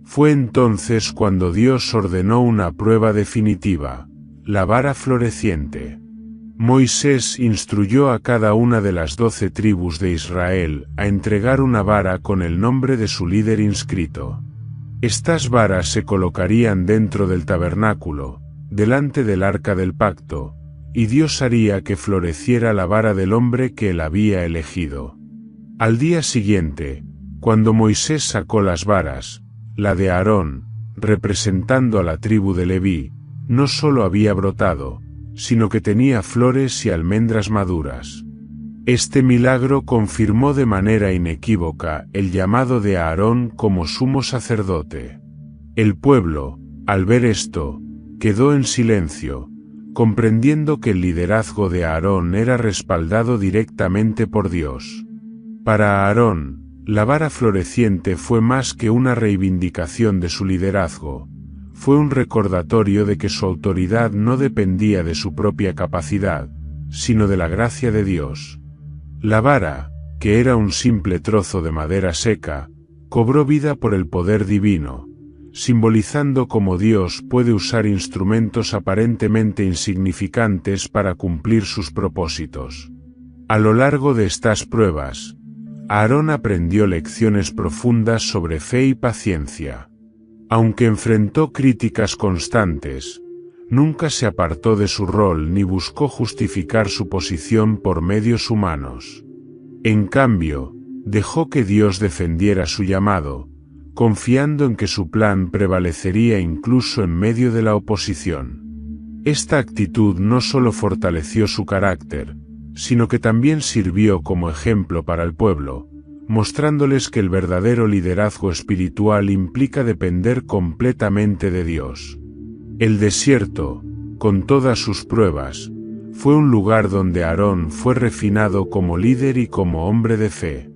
Fue entonces cuando Dios ordenó una prueba definitiva, la vara floreciente. Moisés instruyó a cada una de las 12 tribus de Israel a entregar una vara con el nombre de su líder inscrito. Estas varas se colocarían dentro del tabernáculo, delante del arca del pacto, y Dios haría que floreciera la vara del hombre que él había elegido. Al día siguiente, cuando Moisés sacó las varas, la de Aarón, representando a la tribu de Leví, no solo había brotado, sino que tenía flores y almendras maduras. Este milagro confirmó de manera inequívoca el llamado de Aarón como sumo sacerdote. El pueblo, al ver esto, quedó en silencio, comprendiendo que el liderazgo de Aarón era respaldado directamente por Dios. Para Aarón, la vara floreciente fue más que una reivindicación de su liderazgo, fue un recordatorio de que su autoridad no dependía de su propia capacidad, sino de la gracia de Dios. La vara, que era un simple trozo de madera seca, cobró vida por el poder divino, simbolizando cómo Dios puede usar instrumentos aparentemente insignificantes para cumplir sus propósitos. A lo largo de estas pruebas, Aarón aprendió lecciones profundas sobre fe y paciencia. Aunque enfrentó críticas constantes, nunca se apartó de su rol ni buscó justificar su posición por medios humanos. En cambio, dejó que Dios defendiera su llamado, confiando en que su plan prevalecería incluso en medio de la oposición. Esta actitud no solo fortaleció su carácter, sino que también sirvió como ejemplo para el pueblo, mostrándoles que el verdadero liderazgo espiritual implica depender completamente de Dios. El desierto, con todas sus pruebas, fue un lugar donde Aarón fue refinado como líder y como hombre de fe.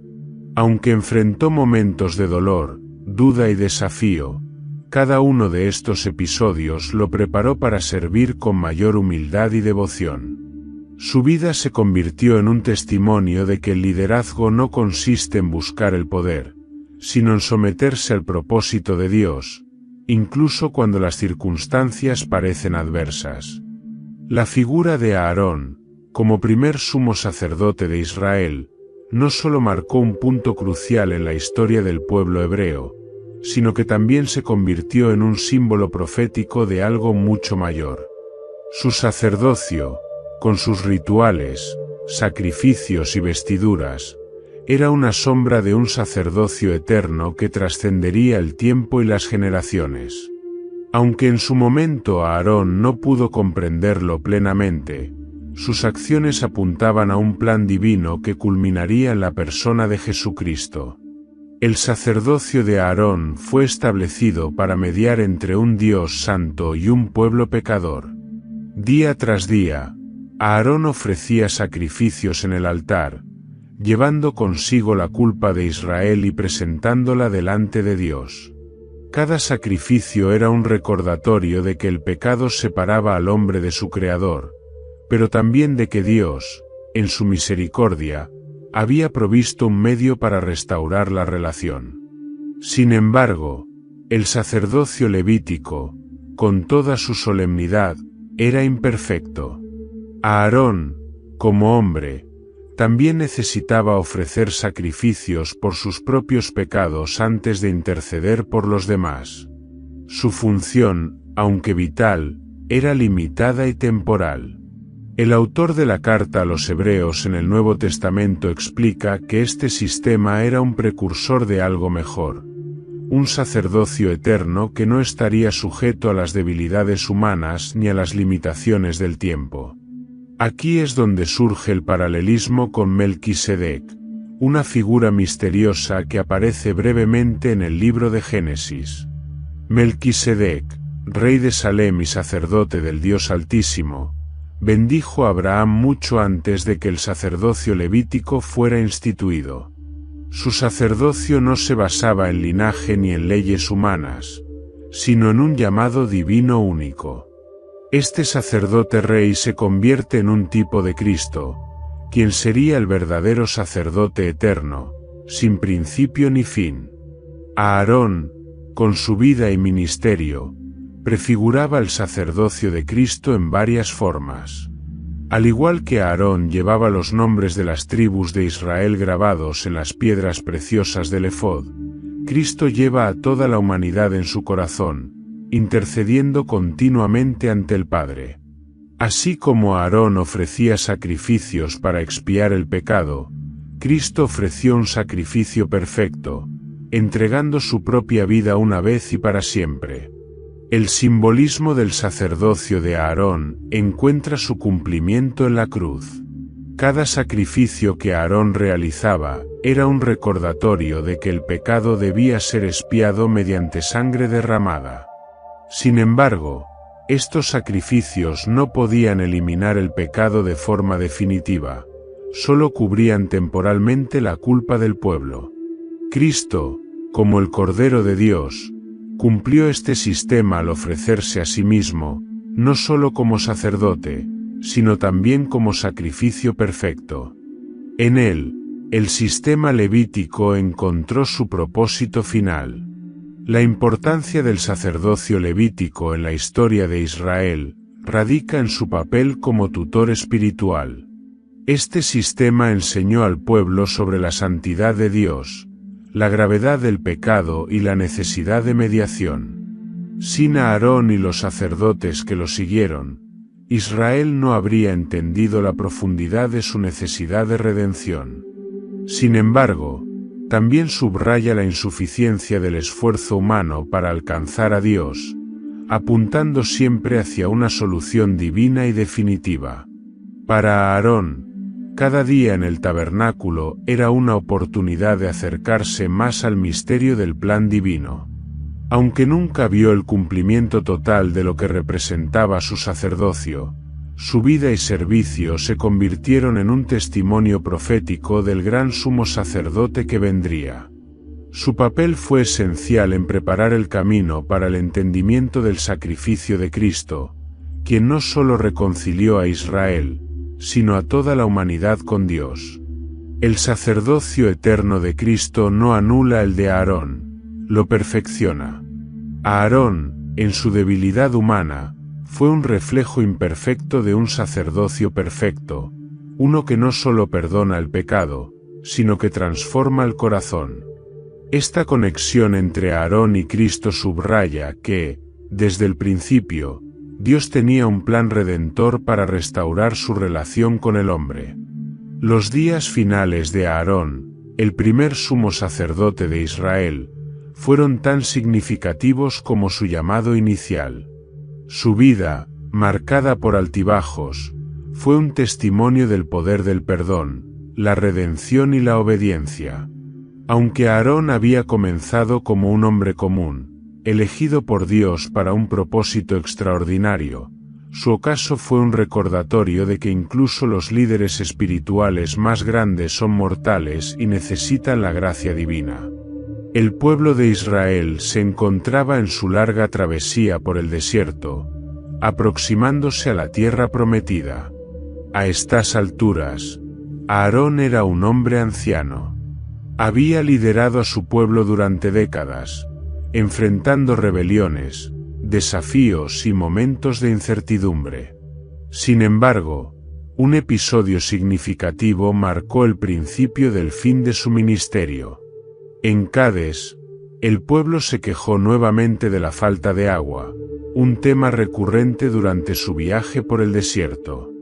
Aunque enfrentó momentos de dolor, duda y desafío, cada uno de estos episodios lo preparó para servir con mayor humildad y devoción. Su vida se convirtió en un testimonio de que el liderazgo no consiste en buscar el poder, sino en someterse al propósito de Dios, incluso cuando las circunstancias parecen adversas. La figura de Aarón, como primer sumo sacerdote de Israel, no solo marcó un punto crucial en la historia del pueblo hebreo, sino que también se convirtió en un símbolo profético de algo mucho mayor. Su sacerdocio, con sus rituales, sacrificios y vestiduras, era una sombra de un sacerdocio eterno que trascendería el tiempo y las generaciones. Aunque en su momento Aarón no pudo comprenderlo plenamente, sus acciones apuntaban a un plan divino que culminaría en la persona de Jesucristo. El sacerdocio de Aarón fue establecido para mediar entre un Dios santo y un pueblo pecador. Día tras día, Aarón ofrecía sacrificios en el altar, llevando consigo la culpa de Israel y presentándola delante de Dios. Cada sacrificio era un recordatorio de que el pecado separaba al hombre de su Creador, pero también de que Dios, en su misericordia, había provisto un medio para restaurar la relación. Sin embargo, el sacerdocio levítico, con toda su solemnidad, era imperfecto. Aarón, como hombre, también necesitaba ofrecer sacrificios por sus propios pecados antes de interceder por los demás. Su función, aunque vital, era limitada y temporal. El autor de la carta a los Hebreos en el Nuevo Testamento explica que este sistema era un precursor de algo mejor, un sacerdocio eterno que no estaría sujeto a las debilidades humanas ni a las limitaciones del tiempo. Aquí es donde surge el paralelismo con Melquisedec, una figura misteriosa que aparece brevemente en el libro de Génesis. Melquisedec, rey de Salem y sacerdote del Dios Altísimo, bendijo a Abraham mucho antes de que el sacerdocio levítico fuera instituido. Su sacerdocio no se basaba en linaje ni en leyes humanas, sino en un llamado divino único. Este sacerdote rey se convierte en un tipo de Cristo, quien sería el verdadero sacerdote eterno, sin principio ni fin. Aarón, con su vida y ministerio, prefiguraba el sacerdocio de Cristo en varias formas. Al igual que Aarón llevaba los nombres de las tribus de Israel grabados en las piedras preciosas del efod, Cristo lleva a toda la humanidad en su corazón, intercediendo continuamente ante el Padre. Así como Aarón ofrecía sacrificios para expiar el pecado, Cristo ofreció un sacrificio perfecto, entregando su propia vida una vez y para siempre. El simbolismo del sacerdocio de Aarón encuentra su cumplimiento en la cruz. Cada sacrificio que Aarón realizaba era un recordatorio de que el pecado debía ser expiado mediante sangre derramada. Sin embargo, estos sacrificios no podían eliminar el pecado de forma definitiva, solo cubrían temporalmente la culpa del pueblo. Cristo, como el Cordero de Dios, cumplió este sistema al ofrecerse a sí mismo, no solo como sacerdote, sino también como sacrificio perfecto. En él, el sistema levítico encontró su propósito final. La importancia del sacerdocio levítico en la historia de Israel radica en su papel como tutor espiritual. Este sistema enseñó al pueblo sobre la santidad de Dios, la gravedad del pecado y la necesidad de mediación. Sin Aarón y los sacerdotes que lo siguieron, Israel no habría entendido la profundidad de su necesidad de redención. Sin embargo, también subraya la insuficiencia del esfuerzo humano para alcanzar a Dios, apuntando siempre hacia una solución divina y definitiva. Para Aarón, cada día en el tabernáculo era una oportunidad de acercarse más al misterio del plan divino. Aunque nunca vio el cumplimiento total de lo que representaba su sacerdocio, su vida y servicio se convirtieron en un testimonio profético del gran sumo sacerdote que vendría. Su papel fue esencial en preparar el camino para el entendimiento del sacrificio de Cristo, quien no solo reconcilió a Israel, sino a toda la humanidad con Dios. El sacerdocio eterno de Cristo no anula el de Aarón, lo perfecciona. Aarón, en su debilidad humana, fue un reflejo imperfecto de un sacerdocio perfecto, uno que no solo perdona el pecado, sino que transforma el corazón. Esta conexión entre Aarón y Cristo subraya que, desde el principio, Dios tenía un plan redentor para restaurar su relación con el hombre. Los días finales de Aarón, el primer sumo sacerdote de Israel, fueron tan significativos como su llamado inicial. Su vida, marcada por altibajos, fue un testimonio del poder del perdón, la redención y la obediencia. Aunque Aarón había comenzado como un hombre común, elegido por Dios para un propósito extraordinario, su ocaso fue un recordatorio de que incluso los líderes espirituales más grandes son mortales y necesitan la gracia divina. El pueblo de Israel se encontraba en su larga travesía por el desierto, aproximándose a la tierra prometida. A estas alturas, Aarón era un hombre anciano. Había liderado a su pueblo durante décadas, enfrentando rebeliones, desafíos y momentos de incertidumbre. Sin embargo, un episodio significativo marcó el principio del fin de su ministerio. En Cades, el pueblo se quejó nuevamente de la falta de agua, un tema recurrente durante su viaje por el desierto.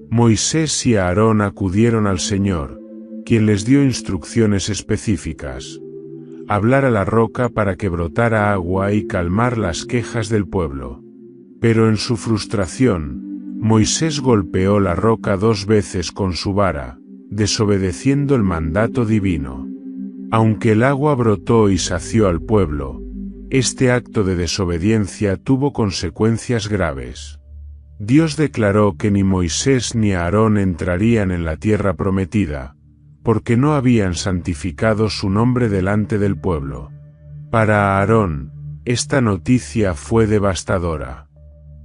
Moisés y Aarón acudieron al Señor, quien les dio instrucciones específicas. hablar a la roca para que brotara agua y calmar las quejas del pueblo. Pero en su frustración, Moisés golpeó la roca 2 veces con su vara, desobedeciendo el mandato divino. Aunque el agua brotó y sació al pueblo, este acto de desobediencia tuvo consecuencias graves. Dios declaró que ni Moisés ni Aarón entrarían en la tierra prometida, porque no habían santificado su nombre delante del pueblo. Para Aarón, esta noticia fue devastadora.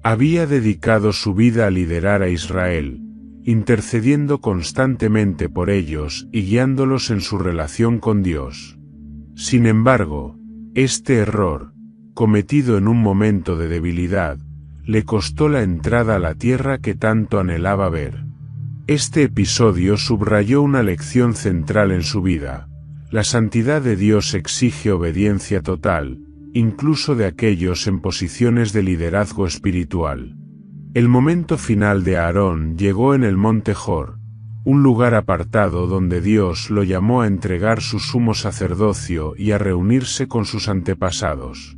Había dedicado su vida a liderar a Israel, intercediendo constantemente por ellos y guiándolos en su relación con Dios. Sin embargo, este error, cometido en un momento de debilidad, le costó la entrada a la tierra que tanto anhelaba ver. Este episodio subrayó una lección central en su vida: la santidad de Dios exige obediencia total, incluso de aquellos en posiciones de liderazgo espiritual. El momento final de Aarón llegó en el monte Hor, un lugar apartado donde Dios lo llamó a entregar su sumo sacerdocio y a reunirse con sus antepasados.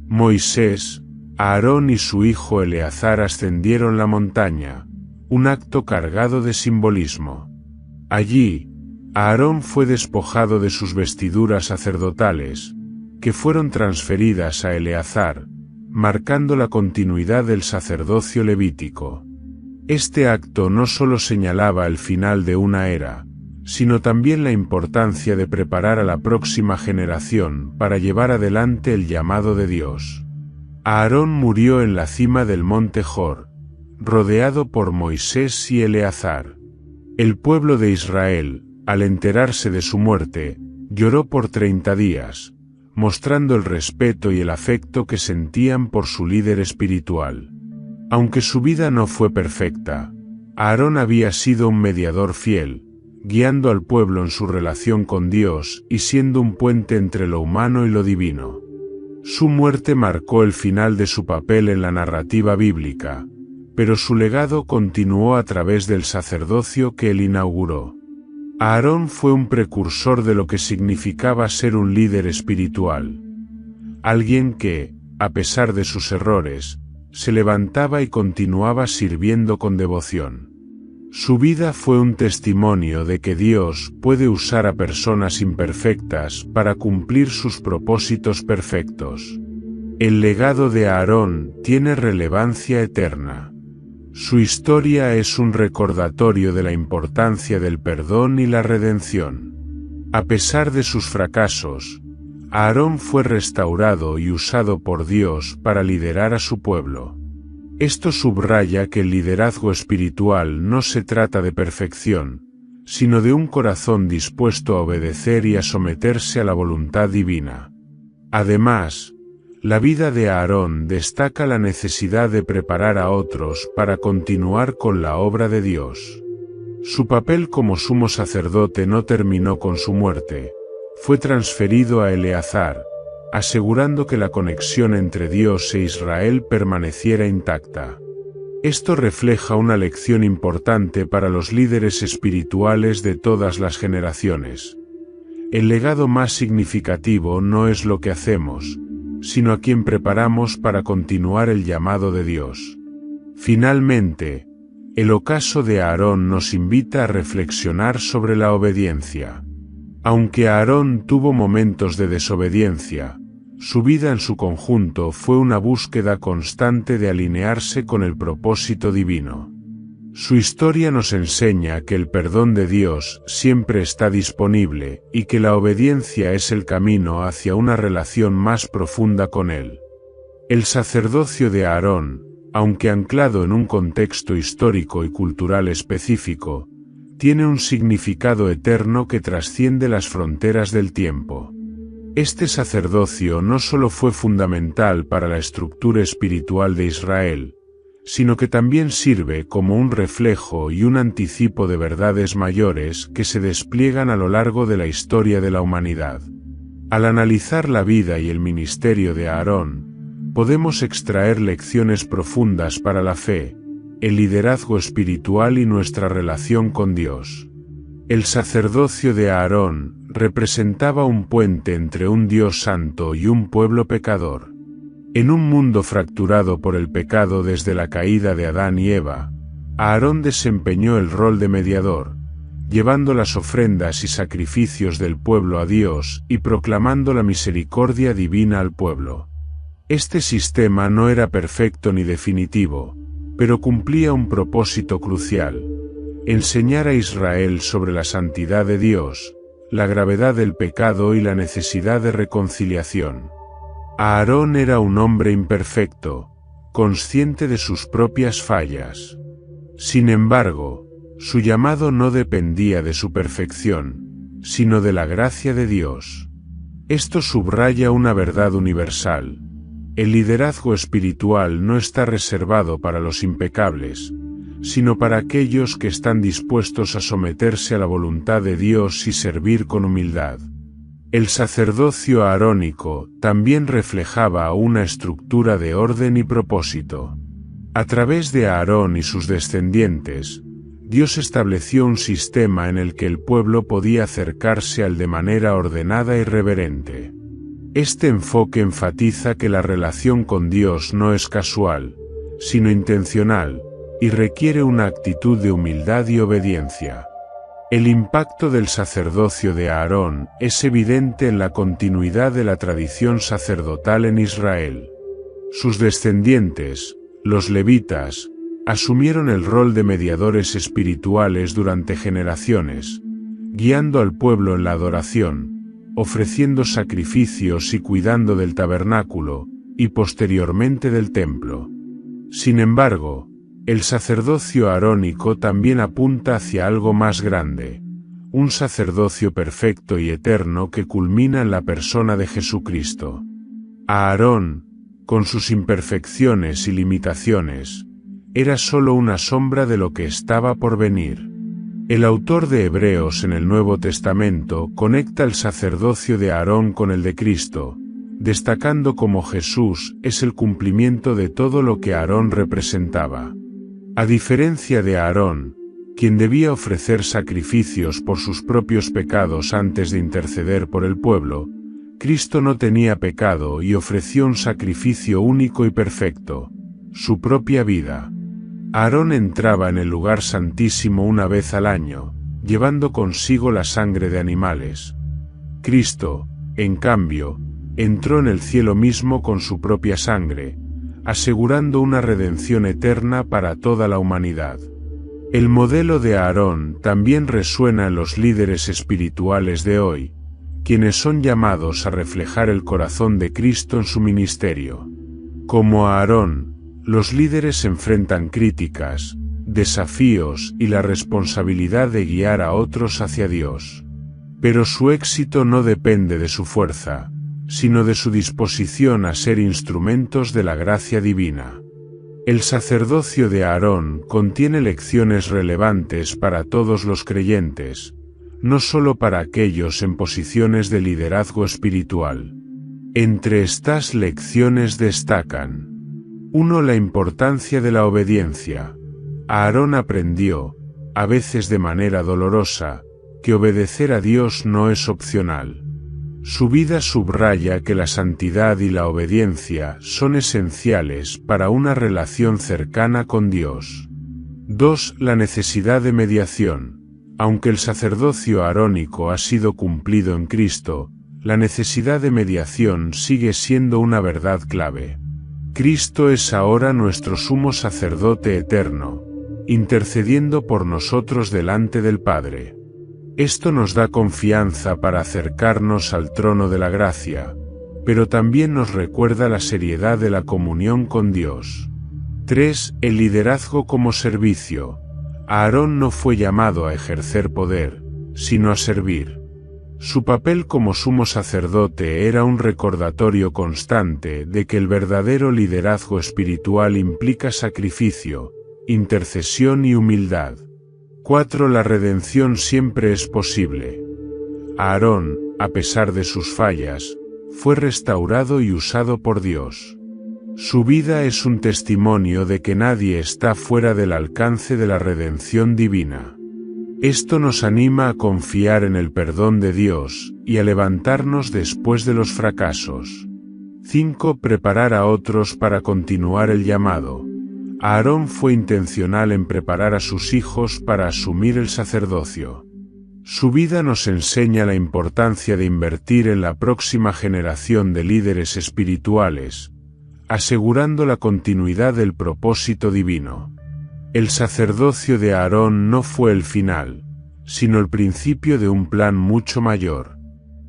Moisés, Aarón y su hijo Eleazar ascendieron la montaña, un acto cargado de simbolismo. Allí, Aarón fue despojado de sus vestiduras sacerdotales, que fueron transferidas a Eleazar, marcando la continuidad del sacerdocio levítico. Este acto no solo señalaba el final de una era, sino también la importancia de preparar a la próxima generación para llevar adelante el llamado de Dios. Aarón murió en la cima del monte Hor, rodeado por Moisés y Eleazar. El pueblo de Israel, al enterarse de su muerte, lloró por 30 días, mostrando el respeto y el afecto que sentían por su líder espiritual. Aunque su vida no fue perfecta, Aarón había sido un mediador fiel, guiando al pueblo en su relación con Dios y siendo un puente entre lo humano y lo divino. Su muerte marcó el final de su papel en la narrativa bíblica, pero su legado continuó a través del sacerdocio que él inauguró. Aarón fue un precursor de lo que significaba ser un líder espiritual. Alguien que, a pesar de sus errores, se levantaba y continuaba sirviendo con devoción. Su vida fue un testimonio de que Dios puede usar a personas imperfectas para cumplir sus propósitos perfectos. El legado de Aarón tiene relevancia eterna. Su historia es un recordatorio de la importancia del perdón y la redención. A pesar de sus fracasos, Aarón fue restaurado y usado por Dios para liderar a su pueblo. Esto subraya que el liderazgo espiritual no se trata de perfección, sino de un corazón dispuesto a obedecer y a someterse a la voluntad divina. Además, la vida de Aarón destaca la necesidad de preparar a otros para continuar con la obra de Dios. Su papel como sumo sacerdote no terminó con su muerte, fue transferido a Eleazar, asegurando que la conexión entre Dios e Israel permaneciera intacta. Esto refleja una lección importante para los líderes espirituales de todas las generaciones. El legado más significativo no es lo que hacemos, sino a quien preparamos para continuar el llamado de Dios. Finalmente, el ocaso de Aarón nos invita a reflexionar sobre la obediencia. Aunque Aarón tuvo momentos de desobediencia, su vida en su conjunto fue una búsqueda constante de alinearse con el propósito divino. Su historia nos enseña que el perdón de Dios siempre está disponible y que la obediencia es el camino hacia una relación más profunda con Él. El sacerdocio de Aarón, aunque anclado en un contexto histórico y cultural específico, tiene un significado eterno que trasciende las fronteras del tiempo. Este sacerdocio no solo fue fundamental para la estructura espiritual de Israel, sino que también sirve como un reflejo y un anticipo de verdades mayores que se despliegan a lo largo de la historia de la humanidad. Al analizar la vida y el ministerio de Aarón, podemos extraer lecciones profundas para la fe, el liderazgo espiritual y nuestra relación con Dios. El sacerdocio de Aarón representaba un puente entre un Dios santo y un pueblo pecador. En un mundo fracturado por el pecado desde la caída de Adán y Eva, Aarón desempeñó el rol de mediador, llevando las ofrendas y sacrificios del pueblo a Dios y proclamando la misericordia divina al pueblo. Este sistema no era perfecto ni definitivo, pero cumplía un propósito crucial: enseñar a Israel sobre la santidad de Dios, la gravedad del pecado y la necesidad de reconciliación. Aarón era un hombre imperfecto, consciente de sus propias fallas. Sin embargo, su llamado no dependía de su perfección, sino de la gracia de Dios. Esto subraya una verdad universal: el liderazgo espiritual no está reservado para los impecables, sino para aquellos que están dispuestos a someterse a la voluntad de Dios y servir con humildad. El sacerdocio arónico también reflejaba una estructura de orden y propósito. A través de Aarón y sus descendientes, Dios estableció un sistema en el que el pueblo podía acercarse a Él de manera ordenada y reverente. Este enfoque enfatiza que la relación con Dios no es casual, sino intencional, y requiere una actitud de humildad y obediencia. El impacto del sacerdocio de Aarón es evidente en la continuidad de la tradición sacerdotal en Israel. Sus descendientes, los levitas, asumieron el rol de mediadores espirituales durante generaciones, guiando al pueblo en la adoración, ofreciendo sacrificios y cuidando del tabernáculo, y posteriormente del templo. Sin embargo, el sacerdocio arónico también apunta hacia algo más grande, un sacerdocio perfecto y eterno que culmina en la persona de Jesucristo. Aarón, con sus imperfecciones y limitaciones, era solo una sombra de lo que estaba por venir. El autor de Hebreos en el Nuevo Testamento conecta el sacerdocio de Aarón con el de Cristo, destacando cómo Jesús es el cumplimiento de todo lo que Aarón representaba. A diferencia de Aarón, quien debía ofrecer sacrificios por sus propios pecados antes de interceder por el pueblo, Cristo no tenía pecado y ofreció un sacrificio único y perfecto: su propia vida. Aarón entraba en el lugar santísimo una vez al año, llevando consigo la sangre de animales. Cristo, en cambio, entró en el cielo mismo con su propia sangre, asegurando una redención eterna para toda la humanidad. El modelo de Aarón también resuena en los líderes espirituales de hoy, quienes son llamados a reflejar el corazón de Cristo en su ministerio. Como Aarón, los líderes enfrentan críticas, desafíos y la responsabilidad de guiar a otros hacia Dios. Pero su éxito no depende de su fuerza, sino de su disposición a ser instrumentos de la gracia divina. El sacerdocio de Aarón contiene lecciones relevantes para todos los creyentes, no solo para aquellos en posiciones de liderazgo espiritual. Entre estas lecciones destacan: 1. La importancia de la obediencia. Aarón aprendió, a veces de manera dolorosa, que obedecer a Dios no es opcional. Su vida subraya que la santidad y la obediencia son esenciales para una relación cercana con Dios. 2. La necesidad de mediación. Aunque el sacerdocio arónico ha sido cumplido en Cristo, la necesidad de mediación sigue siendo una verdad clave. Cristo es ahora nuestro sumo sacerdote eterno, intercediendo por nosotros delante del Padre. Esto nos da confianza para acercarnos al trono de la gracia, pero también nos recuerda la seriedad de la comunión con Dios. 3. El liderazgo como servicio. Aarón no fue llamado a ejercer poder, sino a servir. Su papel como sumo sacerdote era un recordatorio constante de que el verdadero liderazgo espiritual implica sacrificio, intercesión y humildad. 4. La redención siempre es posible. Aarón, a pesar de sus fallas, fue restaurado y usado por Dios. Su vida es un testimonio de que nadie está fuera del alcance de la redención divina. Esto nos anima a confiar en el perdón de Dios y a levantarnos después de los fracasos. 5. Preparar a otros para continuar el llamado. Aarón fue intencional en preparar a sus hijos para asumir el sacerdocio. Su vida nos enseña la importancia de invertir en la próxima generación de líderes espirituales, asegurando la continuidad del propósito divino. El sacerdocio de Aarón no fue el final, sino el principio de un plan mucho mayor.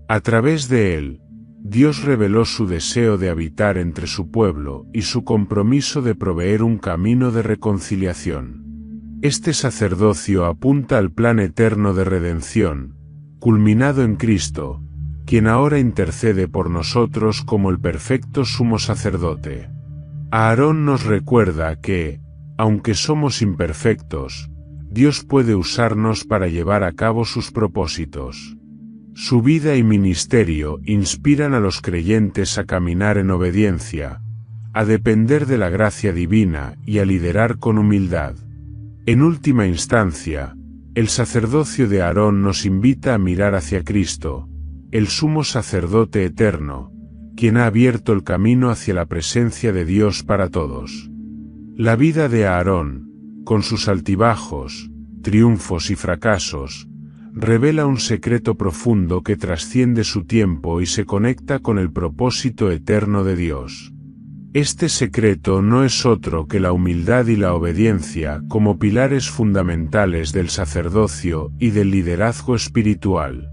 A través de él, Dios reveló su deseo de habitar entre su pueblo y su compromiso de proveer un camino de reconciliación. Este sacerdocio apunta al plan eterno de redención, culminado en Cristo, quien ahora intercede por nosotros como el perfecto sumo sacerdote. Aarón nos recuerda que, aunque somos imperfectos, Dios puede usarnos para llevar a cabo sus propósitos. Su vida y ministerio inspiran a los creyentes a caminar en obediencia, a depender de la gracia divina y a liderar con humildad. En última instancia, el sacerdocio de Aarón nos invita a mirar hacia Cristo, el sumo sacerdote eterno, quien ha abierto el camino hacia la presencia de Dios para todos. La vida de Aarón, con sus altibajos, triunfos y fracasos, revela un secreto profundo que trasciende su tiempo y se conecta con el propósito eterno de Dios. Este secreto no es otro que la humildad y la obediencia como pilares fundamentales del sacerdocio y del liderazgo espiritual.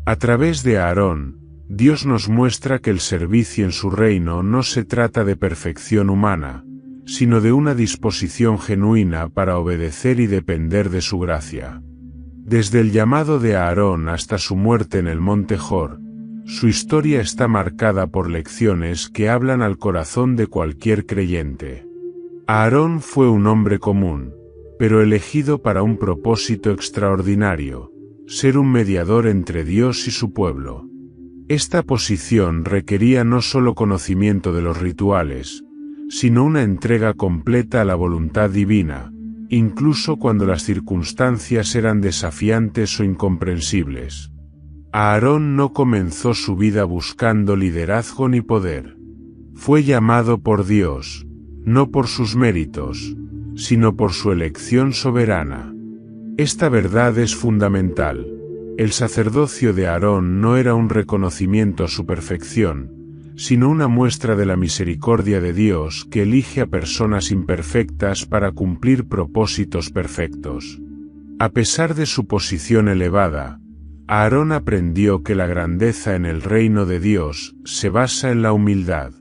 A través de Aarón, Dios nos muestra que el servicio en su reino no se trata de perfección humana, sino de una disposición genuina para obedecer y depender de su gracia. Desde el llamado de Aarón hasta su muerte en el monte Hor, su historia está marcada por lecciones que hablan al corazón de cualquier creyente. Aarón fue un hombre común, pero elegido para un propósito extraordinario: ser un mediador entre Dios y su pueblo. Esta posición requería no solo conocimiento de los rituales, sino una entrega completa a la voluntad divina, incluso cuando las circunstancias eran desafiantes o incomprensibles. Aarón no comenzó su vida buscando liderazgo ni poder. Fue llamado por Dios, no por sus méritos, sino por su elección soberana. Esta verdad es fundamental. El sacerdocio de Aarón no era un reconocimiento a su perfección, sino una muestra de la misericordia de Dios que elige a personas imperfectas para cumplir propósitos perfectos. A pesar de su posición elevada, Aarón aprendió que la grandeza en el reino de Dios se basa en la humildad.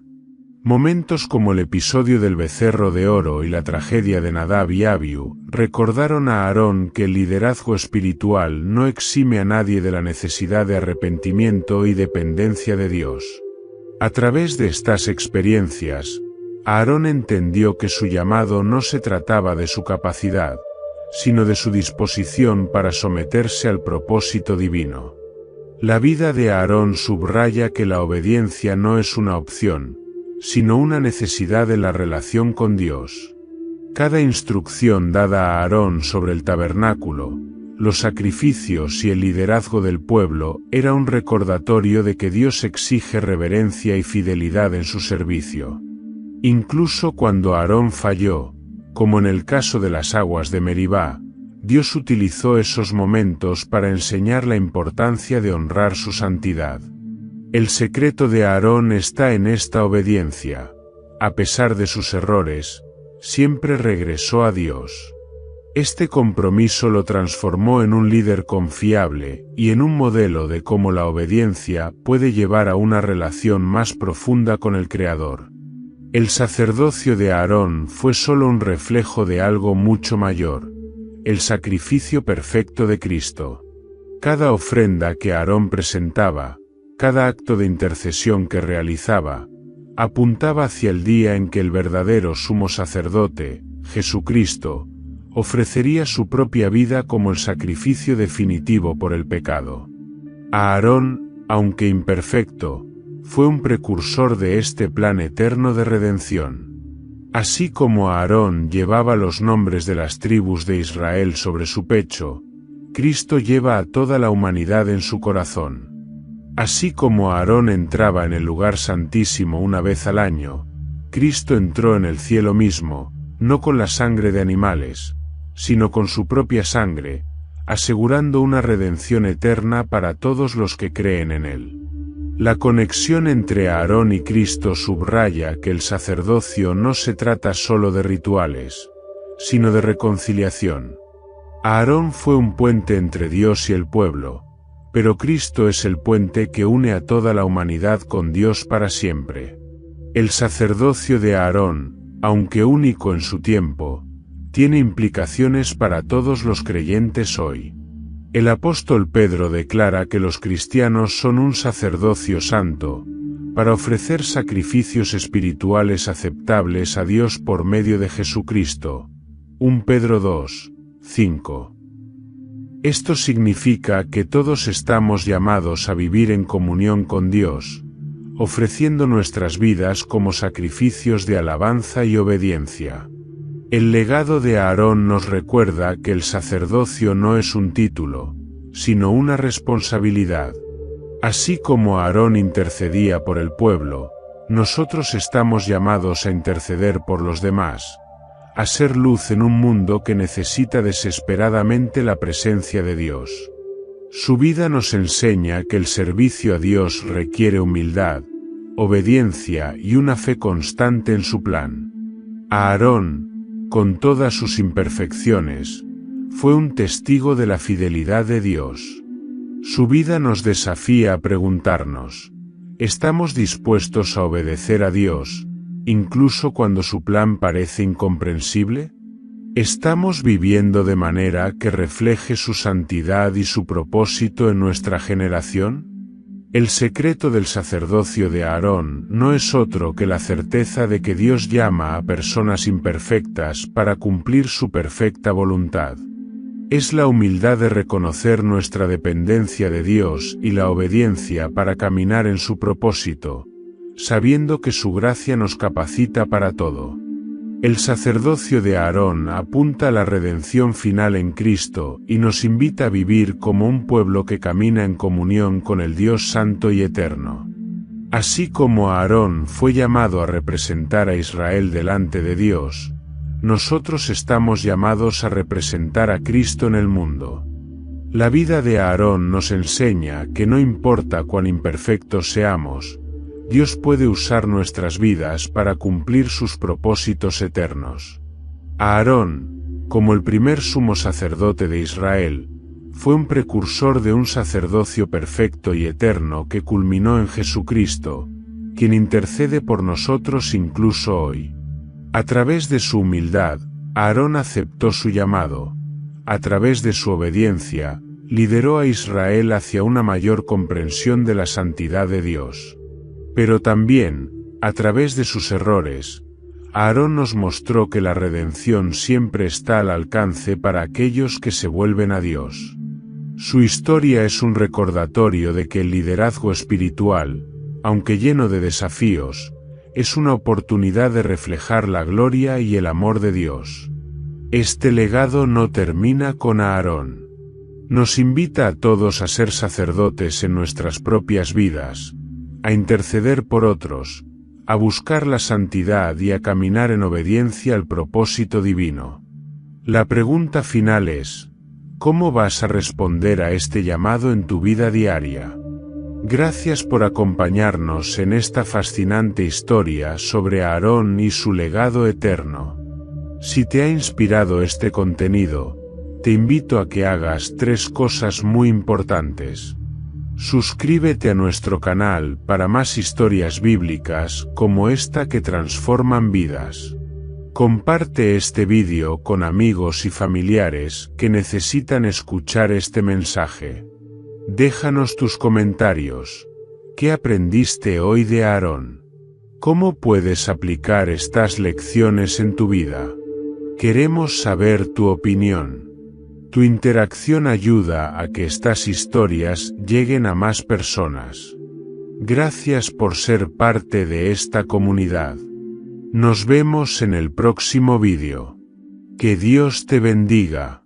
Momentos como el episodio del becerro de oro y la tragedia de Nadab y Abiú recordaron a Aarón que el liderazgo espiritual no exime a nadie de la necesidad de arrepentimiento y dependencia de Dios. A través de estas experiencias, Aarón entendió que su llamado no se trataba de su capacidad, sino de su disposición para someterse al propósito divino. La vida de Aarón subraya que la obediencia no es una opción, sino una necesidad en la relación con Dios. Cada instrucción dada a Aarón sobre el tabernáculo, los sacrificios y el liderazgo del pueblo era un recordatorio de que Dios exige reverencia y fidelidad en su servicio. Incluso cuando Aarón falló, como en el caso de las aguas de Meribá, Dios utilizó esos momentos para enseñar la importancia de honrar su santidad. El secreto de Aarón está en esta obediencia. A pesar de sus errores, siempre regresó a Dios. Este compromiso lo transformó en un líder confiable y en un modelo de cómo la obediencia puede llevar a una relación más profunda con el Creador. El sacerdocio de Aarón fue solo un reflejo de algo mucho mayor: el sacrificio perfecto de Cristo. Cada ofrenda que Aarón presentaba, cada acto de intercesión que realizaba, apuntaba hacia el día en que el verdadero sumo sacerdote, Jesucristo, ofrecería su propia vida como el sacrificio definitivo por el pecado. Aarón, aunque imperfecto, fue un precursor de este plan eterno de redención. Así como Aarón llevaba los nombres de las tribus de Israel sobre su pecho, Cristo lleva a toda la humanidad en su corazón. Así como Aarón entraba en el lugar santísimo una vez al año, Cristo entró en el cielo mismo, no con la sangre de animales, sino con su propia sangre, asegurando una redención eterna para todos los que creen en él. La conexión entre Aarón y Cristo subraya que el sacerdocio no se trata solo de rituales, sino de reconciliación. Aarón fue un puente entre Dios y el pueblo, pero Cristo es el puente que une a toda la humanidad con Dios para siempre. El sacerdocio de Aarón, aunque único en su tiempo, tiene implicaciones para todos los creyentes hoy. El apóstol Pedro declara que los cristianos son un sacerdocio santo, para ofrecer sacrificios espirituales aceptables a Dios por medio de Jesucristo. 1 Pedro 2, 5. Esto significa que todos estamos llamados a vivir en comunión con Dios, ofreciendo nuestras vidas como sacrificios de alabanza y obediencia. El legado de Aarón nos recuerda que el sacerdocio no es un título, sino una responsabilidad. Así como Aarón intercedía por el pueblo, nosotros estamos llamados a interceder por los demás, a ser luz en un mundo que necesita desesperadamente la presencia de Dios. Su vida nos enseña que el servicio a Dios requiere humildad, obediencia y una fe constante en su plan. Aarón, con todas sus imperfecciones, fue un testigo de la fidelidad de Dios. Su vida nos desafía a preguntarnos, ¿estamos dispuestos a obedecer a Dios, incluso cuando su plan parece incomprensible? ¿Estamos viviendo de manera que refleje su santidad y su propósito en nuestra generación? El secreto del sacerdocio de Aarón no es otro que la certeza de que Dios llama a personas imperfectas para cumplir su perfecta voluntad. Es la humildad de reconocer nuestra dependencia de Dios y la obediencia para caminar en su propósito, sabiendo que su gracia nos capacita para todo. El sacerdocio de Aarón apunta a la redención final en Cristo y nos invita a vivir como un pueblo que camina en comunión con el Dios Santo y Eterno. Así como Aarón fue llamado a representar a Israel delante de Dios, nosotros estamos llamados a representar a Cristo en el mundo. La vida de Aarón nos enseña que no importa cuán imperfectos seamos, Dios puede usar nuestras vidas para cumplir sus propósitos eternos. Aarón, como el primer sumo sacerdote de Israel, fue un precursor de un sacerdocio perfecto y eterno que culminó en Jesucristo, quien intercede por nosotros incluso hoy. A través de su humildad, Aarón aceptó su llamado. A través de su obediencia, lideró a Israel hacia una mayor comprensión de la santidad de Dios. Pero también, a través de sus errores, Aarón nos mostró que la redención siempre está al alcance para aquellos que se vuelven a Dios. Su historia es un recordatorio de que el liderazgo espiritual, aunque lleno de desafíos, es una oportunidad de reflejar la gloria y el amor de Dios. Este legado no termina con Aarón. Nos invita a todos a ser sacerdotes en nuestras propias vidas, a interceder por otros, a buscar la santidad y a caminar en obediencia al propósito divino. La pregunta final es, ¿cómo vas a responder a este llamado en tu vida diaria? Gracias por acompañarnos en esta fascinante historia sobre Aarón y su legado eterno. Si te ha inspirado este contenido, te invito a que hagas 3 cosas muy importantes. Suscríbete a nuestro canal para más historias bíblicas como esta que transforman vidas. Comparte este vídeo con amigos y familiares que necesitan escuchar este mensaje. Déjanos tus comentarios. ¿Qué aprendiste hoy de Aarón? ¿Cómo puedes aplicar estas lecciones en tu vida? Queremos saber tu opinión. Tu interacción ayuda a que estas historias lleguen a más personas. Gracias por ser parte de esta comunidad. Nos vemos en el próximo vídeo. Que Dios te bendiga.